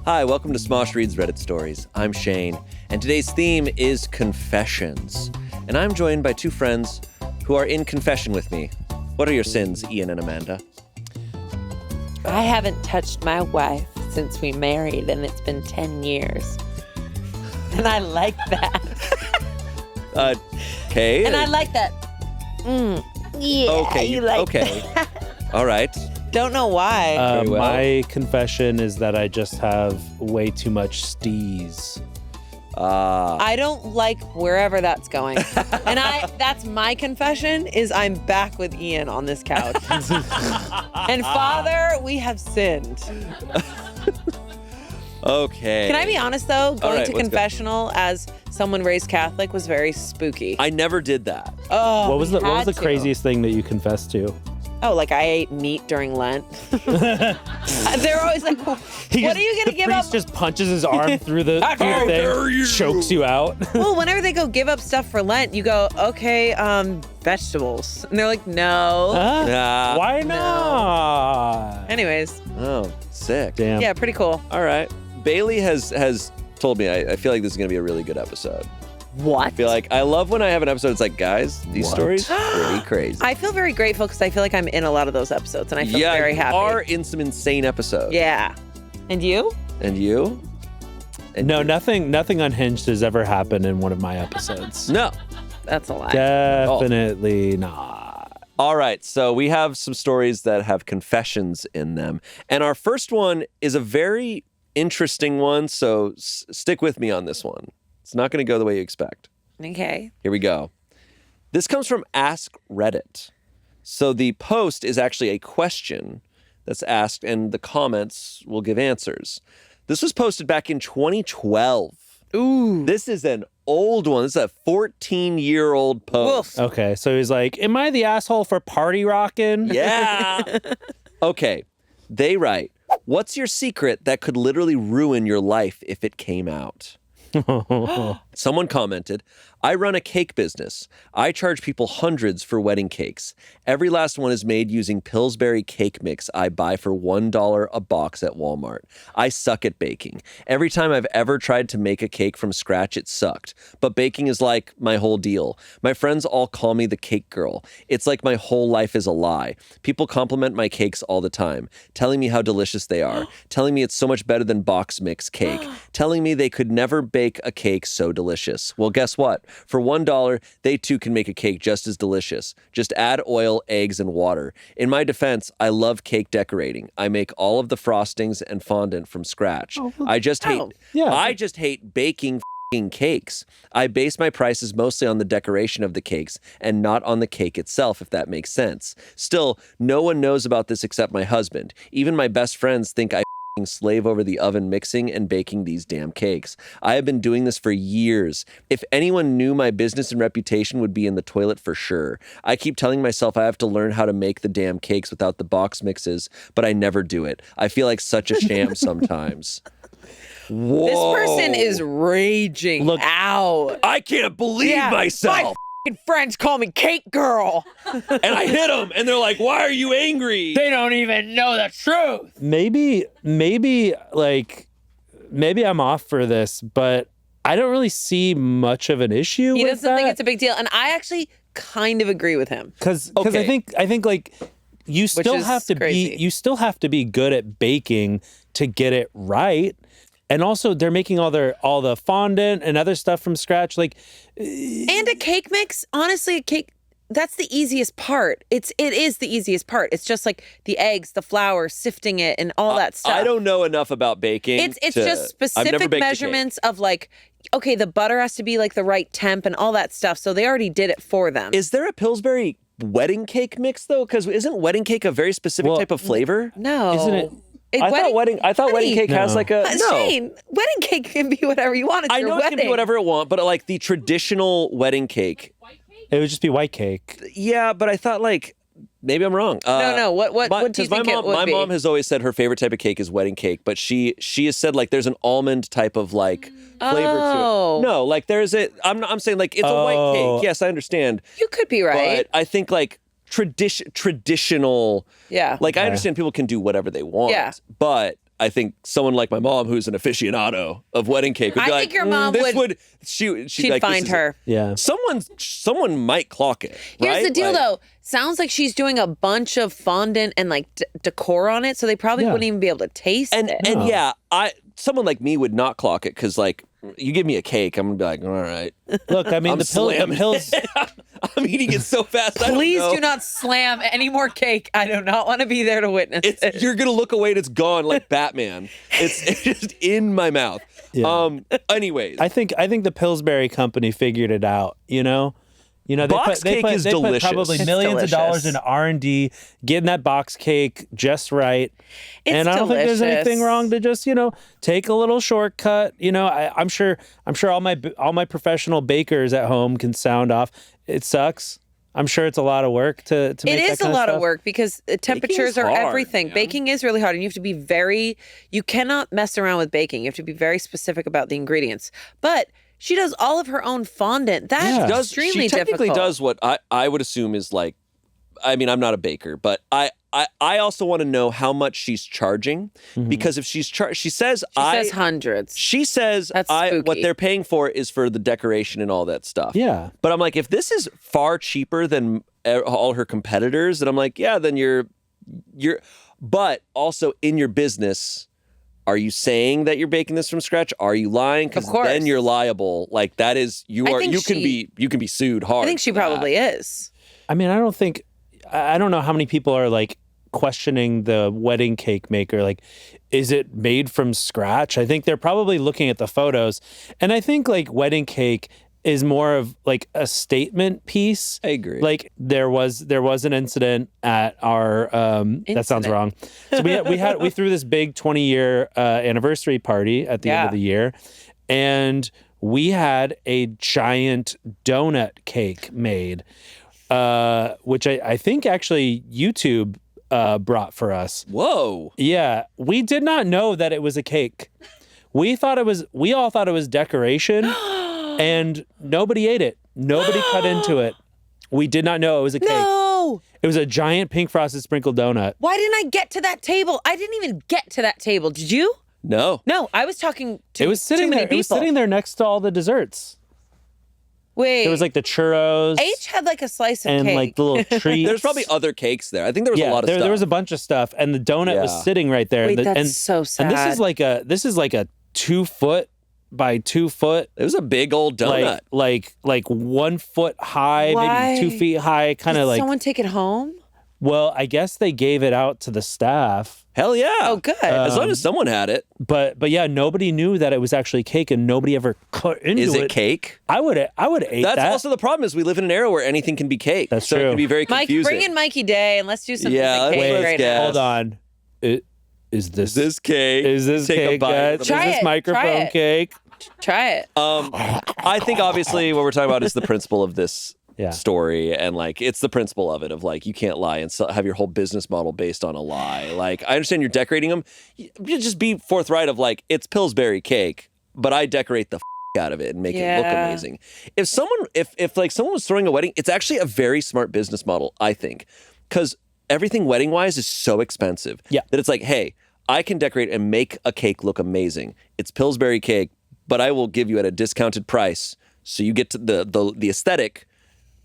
Hi, welcome to Smosh Reads Reddit Stories. I'm Shane, and today's theme is confessions. And I'm joined by two friends who are in confession with me. What are your sins, Ian and Amanda? I haven't touched my wife since we married, and it's been 10 years. And I like that. Okay. And I like that. Yeah, okay. you like okay. that. All right. Don't know why. Very well. My confession is that I just have way too much steez. I don't like wherever that's going. And that's my confession is I'm back with Ian on this couch. And Father, we have sinned. Okay. Can I be honest though? Going right, to let's go. confessional as someone raised Catholic was very spooky. I never did that. Oh, What was the had to. craziest thing that you confessed to? Oh, like I ate meat during Lent. They're always like, what are you going to give The up? priest just punches his arm through the thing, chokes you out. Well, whenever they go give up stuff for Lent, you go, okay, vegetables. And they're like, no. Nah. Why not? Anyways, Oh, sick. Damn. yeah, pretty cool. All right. Bailey has told me I feel like this is going to be a really good episode. What? I feel like I love when I have an episode. It's like, guys, these stories pretty crazy. I feel very grateful because I feel like I'm in a lot of those episodes and I feel very happy. You are in some insane episodes. Yeah. And you? And you? And No, you? nothing unhinged has ever happened in one of my episodes. No. That's a lie. Definitely not. All right, so we have some stories that have confessions in them. And our first one is a very interesting one, so stick with me on this one. It's not going to go the way you expect. Okay. Here we go. This comes from Ask Reddit. So the post is actually a question that's asked, and the comments will give answers. This was posted back in 2012. Ooh. This is an old one. This is a 14-year-old post. Woof. Okay, so he's like, am I the asshole for party rocking? Yeah. Okay. They write, what's your secret that could literally ruin your life if it came out? Someone commented, I run a cake business. I charge people hundreds for wedding cakes. Every last one is made using Pillsbury cake mix I buy for $1 a box at Walmart. I suck at baking. Every time I've ever tried to make a cake from scratch, it sucked. But baking is like my whole deal. My friends all call me the cake girl. It's like my whole life is a lie. People compliment my cakes all the time, telling me how delicious they are, telling me it's so much better than box mix cake, telling me they could never bake a cake so delicious. Well, guess what? For $1, they too can make a cake just as delicious. Just add oil, eggs, and water. In my defense, I love cake decorating. I make all of the frostings and fondant from scratch. I just hate baking f***ing cakes. I base my prices mostly on the decoration of the cakes and not on the cake itself, if that makes sense. Still, no one knows about this except my husband. Even my best friends think I slave over the oven mixing and baking these damn cakes. I have been doing this for years. If anyone knew, my business and reputation would be in the toilet for sure. I keep telling myself I have to learn how to make the damn cakes without the box mixes, but I never do it. I feel like such a sham sometimes. Whoa. This person is raging out. I can't believe myself. My f***ing friends call me cake girl. And I hit them, and they're like, why are you angry? They don't even know the truth. Maybe I'm off for this, but I don't really see much of an issue He with doesn't think it's a big deal. And I actually kind of agree with him. Because Okay. I think like you still is have to crazy. be good at baking to get it right. And also they're making all the fondant and other stuff from scratch. Like, And a cake mix, honestly, a cake, that's the easiest part. It is the easiest part. It's just like the eggs, the flour, sifting it, and all that stuff. I don't know enough about baking. It's I've just never specific baked a cake. measurements of like, okay, the butter has to be like the right temp and all that stuff. So they already did it for them. Is there a Pillsbury wedding cake mix though? Because isn't wedding cake a very specific type of flavor? No. Isn't it? I thought wedding cake has like a no. Shane, wedding cake can be whatever you want. It's I your know wedding. it can be whatever it want, but like the traditional wedding cake. It would just be white cake. Yeah, but I thought like maybe I'm wrong. No. What do you think it would my be? mom has always said her favorite type of cake is wedding cake, but she has said like there's an almond type of like flavor to it. No, like there's a. I'm saying like it's a white cake. Yes, I understand. You could be right. But I think like traditional. Yeah. Like I understand people can do whatever they want. Yeah. But I think someone like my mom, who's an aficionado of wedding cake, would be I like, think your mom this would- she'd She'd find her. Yeah. Someone might clock it. Here's right? the deal, Like, though. Sounds like she's doing a bunch of fondant and like decor on it, so they probably wouldn't even be able to taste And it. and yeah, someone like me would not clock it because like you give me a cake, I'm gonna be like, all right. Look, I mean, I'm the slamming pills. I'm eating it so fast. Please I don't do know. not slam any more cake. I do not want to be there to witness it. You're gonna look away and it's gone like Batman. It's just in my mouth. Yeah. Anyways, I think the Pillsbury company figured it out. They Box put, they cake put, is they delicious. put probably It's millions delicious. of dollars in R&D, getting that box cake just right. And I don't think there's anything wrong to just, take a little shortcut. I'm sure all my professional bakers at home can sound off. It sucks. I'm sure it's a lot of work to make that It is a kind lot of of work because temperatures are hard, everything. man. Baking is really hard, and you have to be you cannot mess around with baking. You have to be very specific about the ingredients. But she does all of her own fondant. That's extremely she technically difficult. does what I would assume is like, I mean, I'm not a baker, but I also want to know how much she's charging because if she's she says She says hundreds. She says That's what spooky. they're paying for is for the decoration and all that stuff. Yeah. But I'm like, if this is far cheaper than all her competitors, then I'm like, yeah, then you're but also in your business, are you saying that you're baking this from scratch? Are you lying? Because Of course. then you're liable. Like that is you can be sued hard. I think she for that. probably is. I mean, I don't know how many people are like questioning the wedding cake maker. Like, is it made from scratch? I think they're probably looking at the photos. And I think like wedding cake is more of like a statement piece. I agree. Like there was an incident at our that sounds wrong. So we threw this big 20-year anniversary party at the end of the year, and we had a giant donut cake made, which I think actually YouTube brought for us. Whoa. Yeah, we did not know that it was a cake. We all thought it was decoration. And nobody ate it. Nobody cut into it. We did not know it was a cake. No. It was a giant pink frosted sprinkled donut. Why didn't I get to that table? I didn't even get to that table. Did you? No. No, I was talking to It was sitting too many there. people. It was sitting there next to all the desserts. Wait. There was like the churros H had like a slice of and cake. like the little treats. There's probably other cakes there. I think there was a lot of stuff. There was a bunch of stuff, and the donut Yeah. was sitting right there. Wait, that's and, so sad. And this is like a 2 foot by 2 foot. It was a big old donut. Like 1 foot high, Why? maybe 2 feet high, kind of Did like. someone take it home? Well, I guess they gave it out to the staff. Hell yeah. Oh, good. As long as someone had it. But yeah, nobody knew that it was actually cake, and nobody ever cut into Is it. it cake? I would eat That's that. also the problem is we live in an era where anything can be cake. That's so true. it can be very Mike, confusing. bring in Mikey Day and let's do something Yeah, with let's- cake let's right get- now. Hold on. Is this cake? Is this Take a cake? bite Guys? from Is it. Try this it. Try microphone it. cake? Try it. I think obviously what we're talking about is the principle of this Yeah. story, and like it's the principle of it of like you can't lie and have your whole business model based on a lie. Like I understand you're decorating them, you just be forthright of like it's Pillsbury cake, but I decorate the out of it and make it look Yeah. amazing. If someone was throwing a wedding, it's actually a very smart business model, I think, because everything wedding wise is so expensive. Yeah. That it's like, hey, I can decorate and make a cake look amazing. It's Pillsbury cake, but I will give you at a discounted price, so you get to the aesthetic,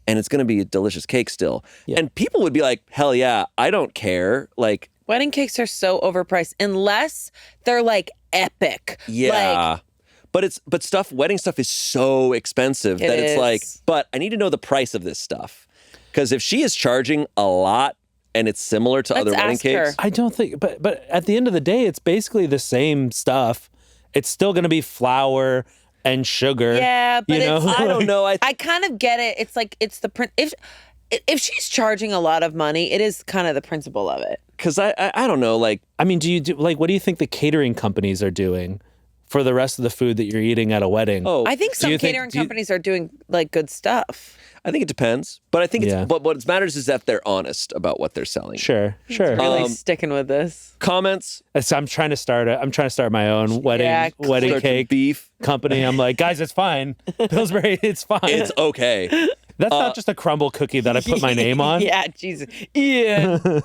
and it's going to be a delicious cake still. Yeah. And people would be like, hell yeah, I don't care. Like, Wedding cakes are so overpriced unless they're like epic. yeah. Like, but wedding stuff is so expensive that it's is. like, but I need to know the price of this stuff. Because if she is charging a lot and it's similar to other Let's wedding ask her. cakes, I don't think, but at the end of the day, it's basically the same stuff. It's still going to be flour and sugar. Yeah, but you know? it's- I don't know. I kind of get it. It's like it's the print. If she's charging a lot of money, it is kind of the principle of it. Because I don't know, like, I mean, what do you think the catering companies are doing for the rest of the food that you're eating at a wedding? oh, I think some catering companies are doing like good stuff. I think it depends. But I think Yeah. but what matters is that they're honest about what they're selling. Sure. Really sticking with this. Comments, So I'm trying to start my own wedding Yeah, wedding start some cake beef. company. I'm like, guys, it's fine. Pillsbury, it's fine. It's okay. That's not just a crumble cookie that I put my name on. Yeah, Jesus. Yeah.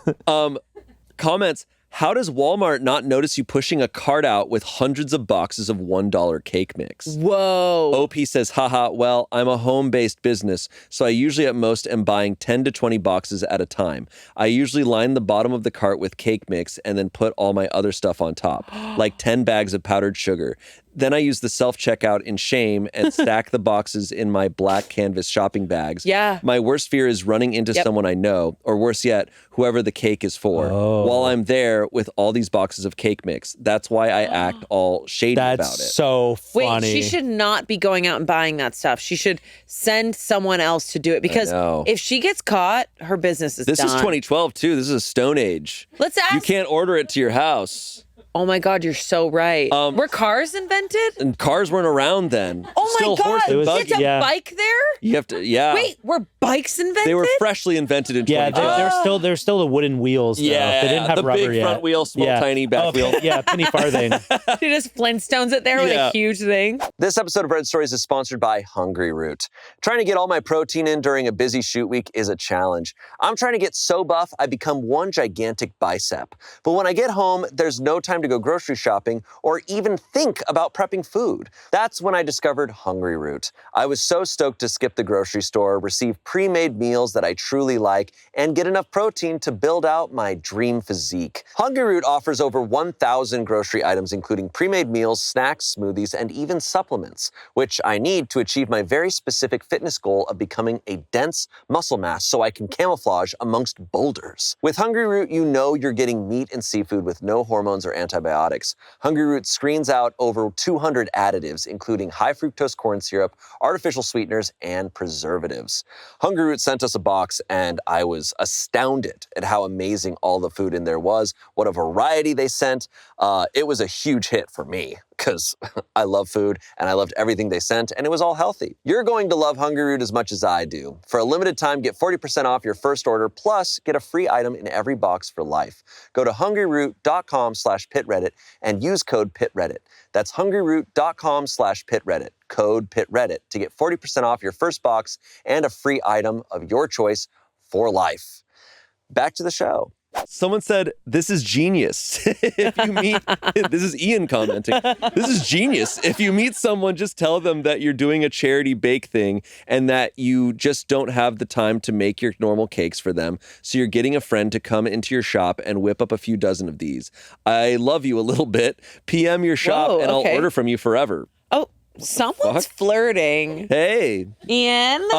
Comments, how does Walmart not notice you pushing a cart out with hundreds of boxes of $1 cake mix? Whoa. OP says, haha, well, I'm a home-based business, so I usually at most am buying 10 to 20 boxes at a time. I usually line the bottom of the cart with cake mix and then put all my other stuff on top, like 10 bags of powdered sugar. Then I use the self-checkout in shame and stack the boxes in my black canvas shopping bags. Yeah. My worst fear is running into someone I know, or worse yet, whoever the cake is for, while I'm there with all these boxes of cake mix. That's why I act all shady about it. That's so funny. Wait, she should not be going out and buying that stuff. She should send someone else to do it, because if she gets caught, her business is done. This is 2012, too. This is a Stone Age. Let's ask. You can't order it to your house. Oh my God, you're so right. Were cars invented? And cars weren't around then. Oh my Still God, horse and it's buggy. a bike there? You have to, Wait, were bikes invented? They were freshly invented in 2012. they're still the wooden wheels. Though. Yeah, they didn't have the rubber big yet. front wheel, small tiny back wheel. Yeah, penny farthing. She just Flintstones it there with a huge thing. This episode of Red Stories is sponsored by Hungry Root. Trying to get all my protein in during a busy shoot week is a challenge. I'm trying to get so buff I become one gigantic bicep. But when I get home, there's no time to go grocery shopping or even think about prepping food. That's when I discovered Hungry Root. I was so stoked to skip the grocery store, receive pre-made meals that I truly like, and get enough protein to build out my dream physique. Hungry Root offers over 1,000 grocery items, including pre-made meals, snacks, smoothies, and even supplements, which I need to achieve my very specific fitness goal of becoming a dense muscle mass so I can camouflage amongst boulders. With Hungry Root, you know you're getting meat and seafood with no hormones or antibiotics. Hungry Root screens out over 200 additives, including high fructose corn syrup, artificial sweeteners, and preservatives. Hungry Root sent us a box, and I was astounded at how amazing all the food in there was, what a variety they sent. It was a huge hit for me, because I love food, and I loved everything they sent, and it was all healthy. You're going to love Hungry Root as much as I do. For a limited time, get 40% off your first order, plus get a free item in every box for life. Go to hungryroot.com/pitreddit and use code PITREDDIT. That's hungryroot.com/pitreddit, code PITREDDIT, to get 40% off your first box and a free item of your choice for life. Back to the show. Someone said, this is genius. If you meet, this is Ian commenting, this is genius. If you meet someone, just tell them that you're doing a charity bake thing and that you just don't have the time to make your normal cakes for them. So you're getting a friend to come into your shop and whip up a few dozen of these. I love you a little bit. PM your shop and I'll order from you forever. Oh, someone's flirting. Hey. Ian?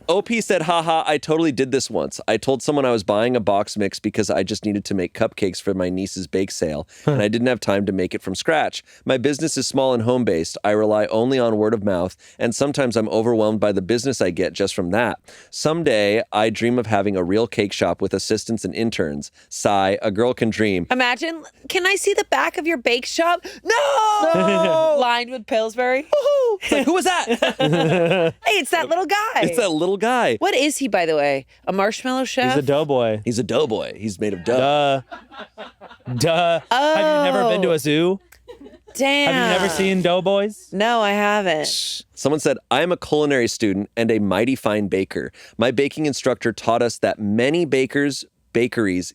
OP said, haha, I totally did this once. I told someone I was buying a box mix because I just needed to make cupcakes for my niece's bake sale, and I didn't have time to make it from scratch. My business is small and home-based. I rely only on word of mouth, and sometimes I'm overwhelmed by the business I get just from that. Someday, I dream of having a real cake shop with assistants and interns. Sigh, a girl can dream. Imagine, can I see the back of your bake shop? No! Lined with Pillsbury. Woohoo! It's like, who was that? Hey, it's that little guy. It's that little guy. What is he, by the way? A marshmallow chef? He's a doughboy. He's a doughboy. He's made of dough. Duh. Oh. Have you never been to a zoo? Damn. Have you never seen doughboys? No, I haven't. Someone said, I am a culinary student and a mighty fine baker. My baking instructor taught us that many bakeries,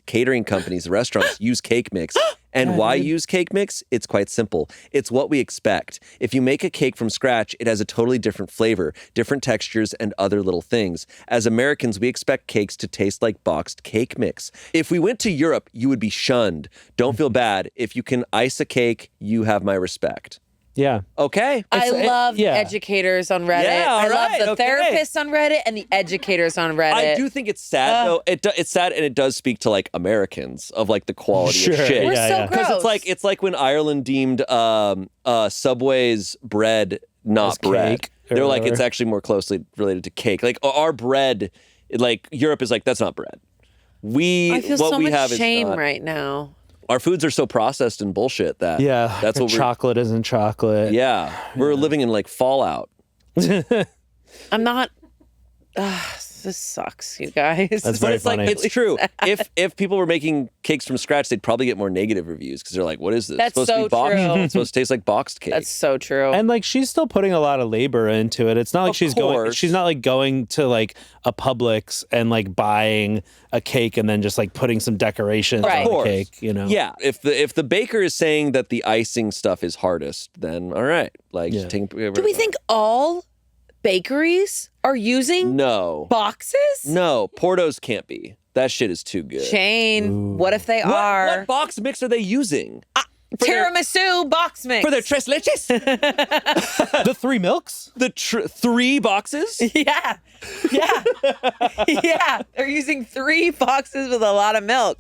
catering companies, restaurants use cake mix. And why use cake mix? It's quite simple. It's what we expect. If you make a cake from scratch, it has a totally different flavor, different textures, and other little things. As Americans, we expect cakes to taste like boxed cake mix. If we went to Europe, you would be shunned. Don't feel bad. If you can ice a cake, you have my respect. Yeah. Okay. I love educators on Reddit. Yeah, I love the okay. therapists on Reddit and the educators on Reddit. I do think it's sad, though. It's sad, and it does speak to, like, Americans of, like, the quality of shit. We're so gross. Because it's like when Ireland deemed Subway's bread not bread. They're like, it's actually more closely related to cake. Like, our bread, like, Europe is like, that's not bread. I feel so much shame not. right now. Our foods are so processed and bullshit that that's what chocolate isn't chocolate. Yeah, we're living in like fallout. I'm not. This sucks, you guys. That's very funny. It's true. If people were making cakes from scratch, they'd probably get more negative reviews because they're like, "What is this? That's it's supposed to be boxed. true. It's supposed to taste like boxed cake." That's so true. And like she's still putting a lot of labor into it. It's not like she's not like going to like a Publix and like buying a cake and then just like putting some decorations on the cake, you know. Yeah, if the baker is saying that the icing stuff is hardest, then all right. Like do we think all bakeries are using boxes? No, Porto's can't be. That shit is too good. Shane, what if they are? What box mix are they using? Tiramisu box mix. For their tres leches? The 3 milks? The 3 boxes? Yeah. Yeah. Yeah. They're using 3 boxes with a lot of milk.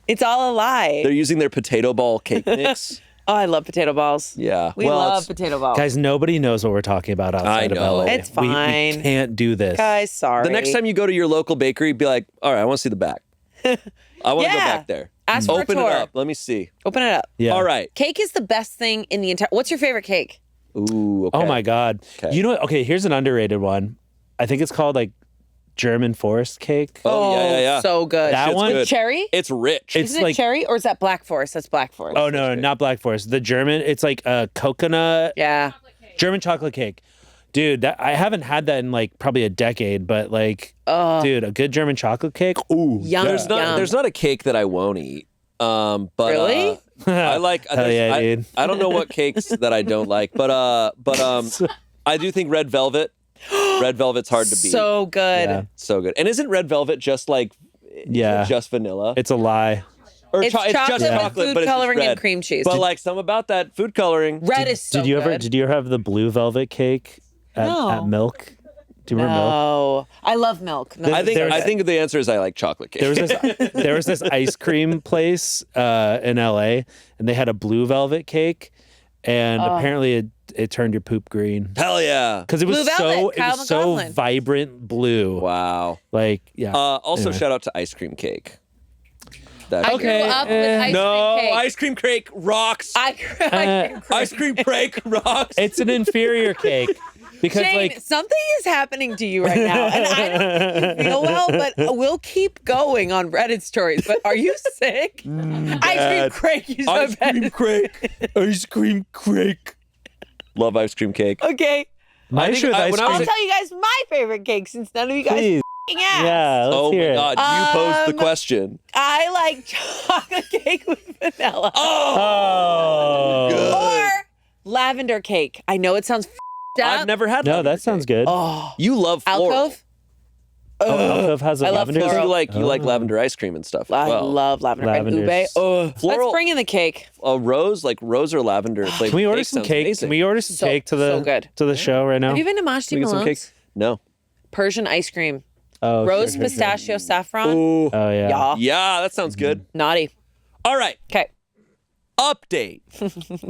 It's all a lie. They're using their potato ball cake mix. Oh, I love potato balls. Yeah. We love potato balls. Guys, nobody knows what we're talking about outside of LA. It's fine. We can't do this. Guys, sorry. The next time you go to your local bakery, be like, all right, I want to see the back. I want to go back there. Ask for a Open tour. it up. Let me see. Open it up. Yeah. All right. Cake is the best thing in the entire... What's your favorite cake? Ooh, okay. Oh my God. Okay. You know what? Okay, here's an underrated one. I think it's called like German forest cake. Oh, yeah. So good. That one? good. Cherry? It's rich. Isn't it cherry or is that Black Forest? That's Black Forest. Oh, no, not Black Forest. The German, it's like a coconut. Yeah. German chocolate cake. Dude, I haven't had that in like probably a decade, but like, dude, a good German chocolate cake. Ooh. Yum, There's not a cake that I won't eat. But really? I like. Hell yeah, dude. I don't know what cakes that I don't like, but I do think red velvet. Red velvet's hard to beat. So good. Yeah. So good. And isn't red velvet just like just vanilla? It's a lie. Or It's chocolate just with chocolate, food but it's just coloring and red. cream cheese. But like some about that food coloring. Red is so good. Did you ever have the blue velvet cake at Milk? Do you remember Milk? No. I love milk. I think the answer is I like chocolate cake. There was this ice cream place in LA, and they had a blue velvet cake, and apparently it turned your poop green. Hell yeah. Because it was Blue velvet, so vibrant blue. Wow. Like, yeah. Also, Anyway. shout out to ice cream cake. I grew up with ice cream cake. Ice cream cake rocks. Ice cream cake rocks. It's an inferior cake. Because Shane, like something is happening to you right now, and I don't think you feel well, but we'll keep going on Reddit stories. But are you sick? Ice cream cake is Ice cream cake. Ice cream cake. Love ice cream cake. Okay, my issue with ice cream. I'll tell you guys my favorite cake since none of you guys Please. ass. Yeah, let's hear my it. God, you posed the question. I like chocolate cake with vanilla. Oh. Good. Or lavender cake. I know it sounds up. I've never had No, lavender that sounds cake. good. Oh, You love floral. alcove. Alcove has a I love lavender. floral. You like lavender ice cream and stuff as I well. love lavender and ube. Lavenders. Oh, Floral- let's bring in the cake. A rose or lavender flavored Can we order cake some sounds cake? amazing. Can we order some So- cake to so good. the show right now? Have you been to Can Mashti we get some cake? Malone's? No. Persian ice cream. Oh, Rose, sure. pistachio, saffron. Ooh. Oh yeah. Yeah. Yeah, that sounds good. Naughty. All right. Okay. Update.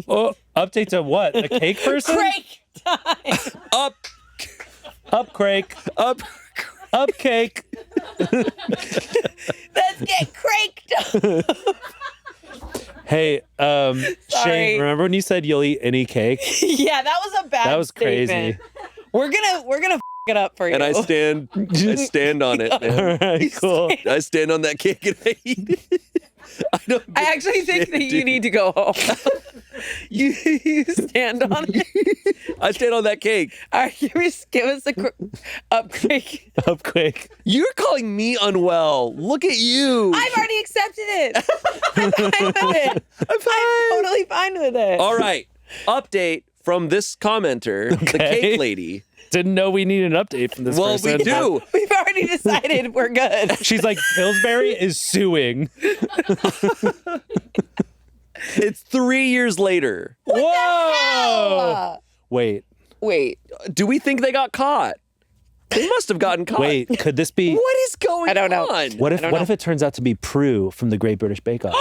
Oh, update to what? A cake person? Cake time. Up crake. Up. Up cake. Let's get craked. Hey, Sorry. Shane, remember when you said you'll eat any cake? Yeah, that was a bad That was statement. crazy. We're gonna f it up for you. And I stand on it, man. All right, cool. I stand on that cake and I eat it. I actually think that you need to go home. you stand on it. I stand on that cake. All right, give us a up cake. Up quick. You're calling me unwell. Look at you. I've already accepted it. I'm fine with it. I'm totally fine with it. All right. Update from this commenter, the cake lady. Didn't know we need an update from this person. Well, we do. We've already decided we're good. She's like, Pillsbury is suing. It's 3 years later. Whoa! Wait. Wait. Do we think they got caught? They must have gotten caught. Wait, could this be... What is going on? I don't know. What if it turns out to be Prue from the Great British Bake Off?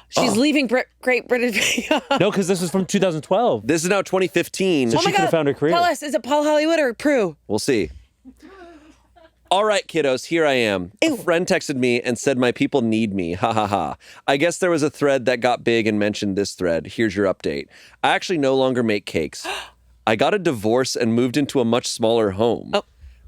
She's leaving Great British. No, because this was from 2012. This is now 2015. So she could have found her career. Tell us, is it Paul Hollywood or Prue? We'll see. All right, kiddos, here I am. A friend texted me and said my people need me. Ha ha ha. I guess there was a thread that got big and mentioned this thread. Here's your update. I actually no longer make cakes. I got a divorce and moved into a much smaller home. Oh.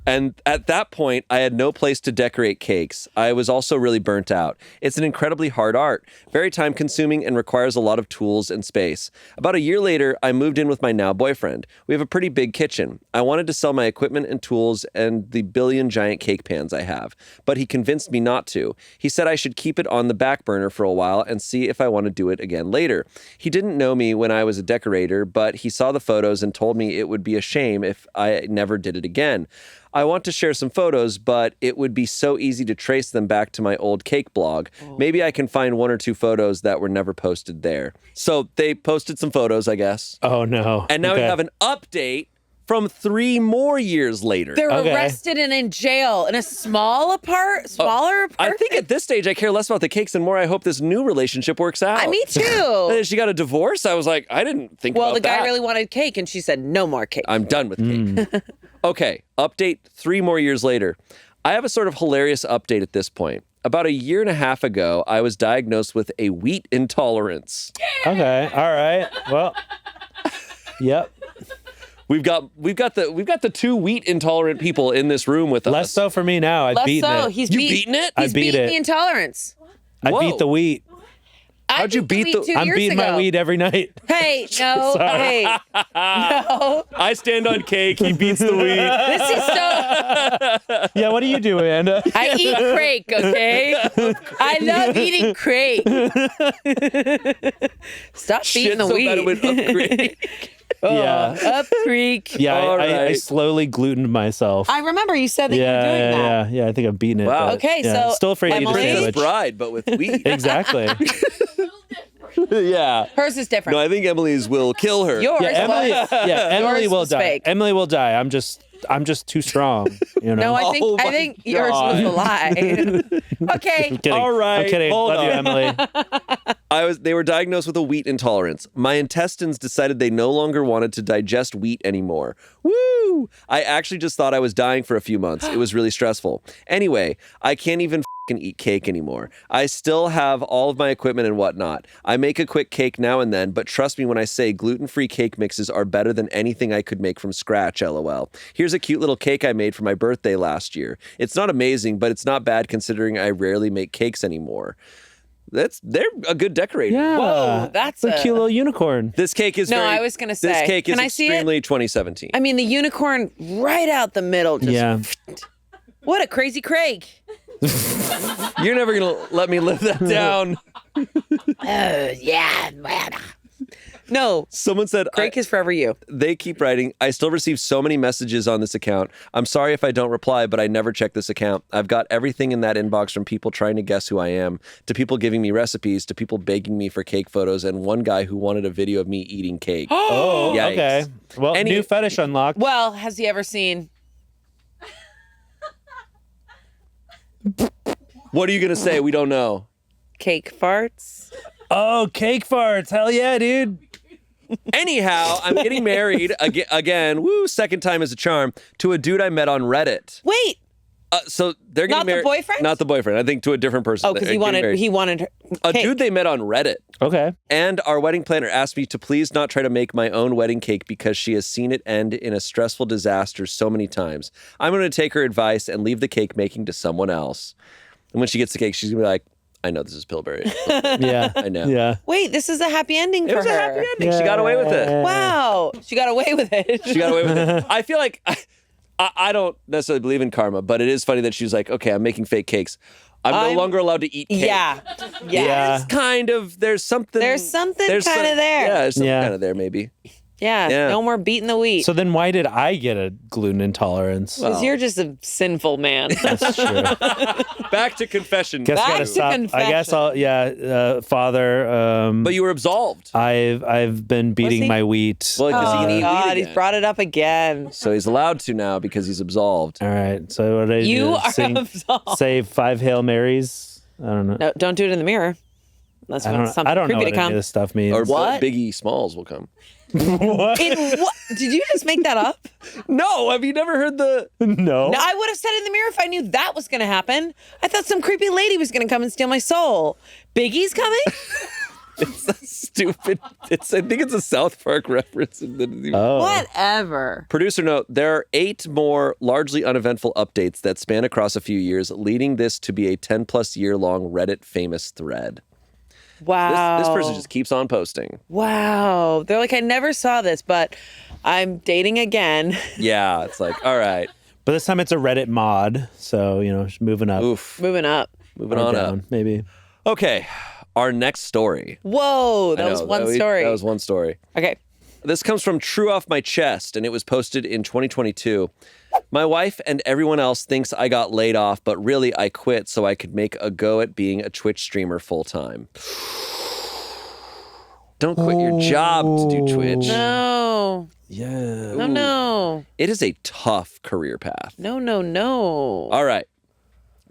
And at that point, I had no place to decorate cakes. I was also really burnt out. It's an incredibly hard art, very time-consuming, and requires a lot of tools and space. About a year later, I moved in with my now boyfriend. We have a pretty big kitchen. I wanted to sell my equipment and tools and the billion giant cake pans I have, but he convinced me not to. He said I should keep it on the back burner for a while and see if I want to do it again later. He didn't know me when I was a decorator, but he saw the photos and told me it would be a shame if I never did it again. I want to share some photos, but it would be so easy to trace them back to my old cake blog. Maybe I can find 1 or 2 photos that were never posted there. So they posted some photos, I guess. Oh, no. And now we have an update from 3 more years later. They're arrested and in jail in a smaller apartment. I think at this stage, I care less about the cakes and more I hope this new relationship works out. Me too. She got a divorce. I was like, I didn't think about that. Well, the guy really wanted cake, and she said, no more cake. I'm done with cake. Okay, update 3 more years later. I have a sort of hilarious update at this point. About a year and a half ago, I was diagnosed with a wheat intolerance. Okay, all right. Well, yep. We've got the 2 wheat intolerant people in this room with us. Less so for me now. I've beaten it. He's beaten it? He's beaten the intolerance. I beat the wheat. How'd you beat the? I'm beating my weed every night. Hey, no, hey, no. I stand on cake. He beats the weed. This is so. Yeah, what do you do, Amanda? I eat crake, okay? I love eating crake. Stop beating the so weed. bad it went up creek. Yeah. Up creek. Yeah, All I right. slowly glutened myself. I remember you said that you were doing that. Yeah, I think I'm beating it. Wow. but, Okay, yeah, so still afraid to eat a Emily? sandwich. Bride, but with weed. Exactly. Yeah. Hers is different. No, I think Emily's will kill her. Yours Yeah, Emily. was. Yeah, Emily Yours will was die. fake. Emily will die. I'm just too strong. You know. No, I think Oh my yours was the lie. Okay. I'm kidding. All right, I'm kidding. hold Love you, on. Emily. They were diagnosed with a wheat intolerance. My intestines decided they no longer wanted to digest wheat anymore. Woo! I actually just thought I was dying for a few months. It was really stressful. Anyway, I can't even eat cake anymore. I still have all of my equipment and whatnot. I make a quick cake now and then, but trust me when I say gluten-free cake mixes are better than anything I could make from scratch, LOL. Here's a cute little cake I made for my birthday last year. It's not amazing, but it's not bad considering I rarely make cakes anymore. They're a good decorator. Yeah. Whoa, that's a cute little unicorn. This cake is No, I was gonna say, this cake is can I see it? extremely 2017. I mean, the unicorn right out the middle. Just, Yeah. What a crazy Craig. You're never gonna let me live that down. Yeah. Man. No. Someone said Craig is forever you. they keep writing. I still receive so many messages on this account. I'm sorry if I don't reply, but I never check this account. I've got everything in that inbox from people trying to guess who I am, to people giving me recipes, to people begging me for cake photos, and one guy who wanted a video of me eating cake. Oh, Yikes. okay. Well, new fetish unlocked. Well, has he ever seen? What are you gonna say? We don't know. Cake farts? Oh, cake farts. Hell yeah, dude. Anyhow, I'm getting married again. Woo! Second time is a charm to a dude I met on Reddit. Wait. So they're getting Not the married. boyfriend? Not the boyfriend. I think to a different person. Oh, because They're getting married. he wanted her. A cake. dude they met on Reddit. Okay. And our wedding planner asked me to please not try to make my own wedding cake because she has seen it end in a stressful disaster so many times. I'm going to take her advice and leave the cake making to someone else. And when she gets the cake, she's going to be like, I know this is Pillsbury. Yeah. I know. Yeah. Wait, this is a happy ending for It was her. a happy ending. She got away with it. Wow. She got away with it. She got away with it. I feel like I don't necessarily believe in karma, but it is funny that she was like, okay, I'm making fake cakes. I'm no longer allowed to eat cake. Yeah. Yeah. It's kind of, there's something There's something kinda there. Yeah, there's something Yeah. kind of there maybe. Yeah. Yeah. No more beating the wheat. So then why did I get a gluten intolerance? Because you're just a sinful man. That's true. Back to confession. Guess Back gotta to stop. I guess confession. I'll Father. But you were absolved. I've been beating he? my wheat. Well, because Oh, he ate God, wheat he's again. brought it up again. So he's allowed to now because he's absolved. All right. So what do I You do? are Sing, absolved. say 5 Hail Marys. I don't know. No, don't do it in the mirror. Unless you want something I don't know creepy what to any come. of this stuff means. Or What? Biggie Smalls will come. What? In what? Did you just make that up? No, have you never heard the... No. No, I would have said it in the mirror if I knew that was going to happen. I thought some creepy lady was going to come and steal my soul. Biggie's coming? It's a stupid. I think it's a South Park reference. Whatever. Producer note: there are 8 more largely uneventful updates that span across a few years, leading this to be a 10+ year long Reddit famous thread. Wow. This person just keeps on posting. Wow. They're like, I never saw this, but I'm dating again. Yeah, it's like, all right. But this time it's a Reddit mod, so just moving up. Oof. Moving up. Moving on down, up. Maybe. Okay, our next story. Whoa, that was one story. That was one story. Okay. This comes from True Off My Chest, and it was posted in 2022. My wife and everyone else thinks I got laid off, but really I quit so I could make a go at being a Twitch streamer full time. Don't quit your job to do Twitch. No. Yeah. No. It is a tough career path. No. All right.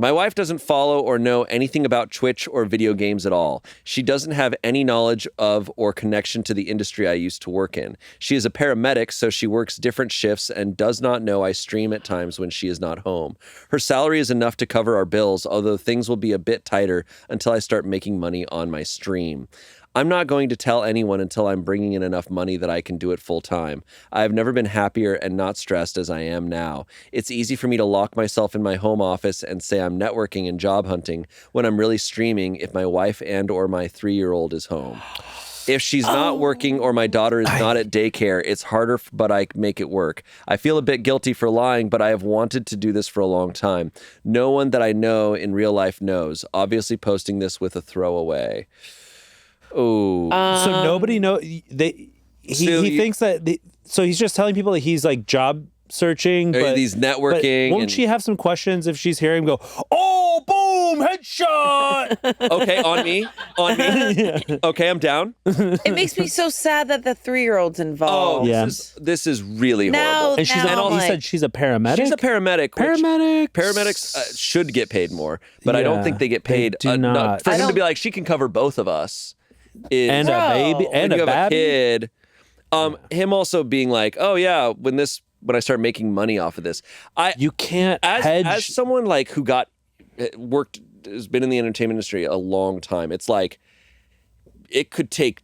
My wife doesn't follow or know anything about Twitch or video games at all. She doesn't have any knowledge of or connection to the industry I used to work in. She is a paramedic, so she works different shifts and does not know I stream at times when she is not home. Her salary is enough to cover our bills, although things will be a bit tighter until I start making money on my stream. I'm not going to tell anyone until I'm bringing in enough money that I can do it full time. I have never been happier and not stressed as I am now. It's easy for me to lock myself in my home office and say I'm networking and job hunting when I'm really streaming if my wife and or my 3-year-old is home. If she's not working or my daughter is not at daycare, it's harder, but I make it work. I feel a bit guilty for lying, but I have wanted to do this for a long time. No one that I know in real life knows. Obviously posting this with a throwaway. Oh, so nobody know he thinks that so he's just telling people that he's like job searching, but he's networking. But won't she have some questions if she's hearing him go, oh, boom, headshot? Okay, on me. Yeah. Okay, I'm down. It makes me so sad that the 3-year-old's involved. Oh, yeah. This is really horrible. And she's he said she's a paramedic. She's a paramedic. Paramedics should get paid more, but I don't think they get paid enough for him to be like, she can cover both of us. And a baby and a kid. Him also being like, oh yeah, when I start making money off of this, you can't hedge. As someone like who has been in the entertainment industry a long time. It's like it could take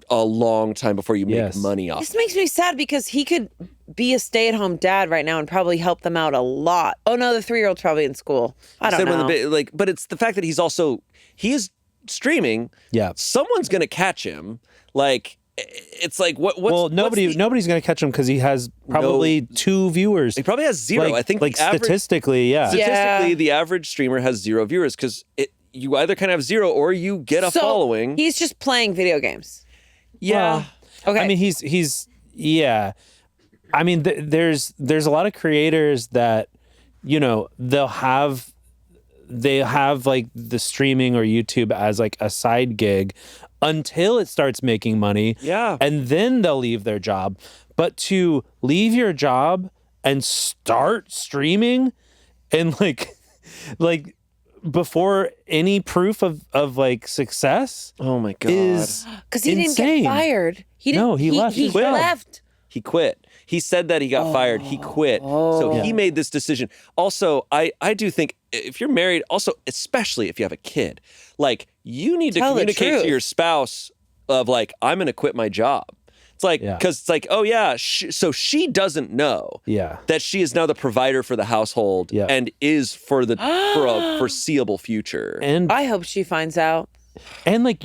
a long time before you make money off. This makes me sad because he could be a stay-at-home dad right now and probably help them out a lot. Oh no, the 3-year-old's probably in school. I don't know. But it's the fact that he is streaming. Yeah, someone's gonna catch him. Like, it's like nobody's gonna catch him because he has probably 2 viewers. He probably has 0. I think statistically, the average streamer has 0 viewers because you either kind of have 0 or you get a following. He's just playing video games. Yeah. Okay. I mean, he's I mean, there's a lot of creators that they have like the streaming or YouTube as like a side gig until it starts making money. Yeah. And then they'll leave their job. But to leave your job and start streaming and like before any proof of like success. Oh my God. Is because he didn't get fired. He left. He left. He quit. He said that he got fired. He quit. So he made this decision. Also, I do think if you're married, also, especially if you have a kid, like you need to communicate to your spouse of like, I'm going to quit my job. It's like, because it's like, oh yeah. So she doesn't know that she is now the provider for the household and is for a foreseeable future. And I hope she finds out. And like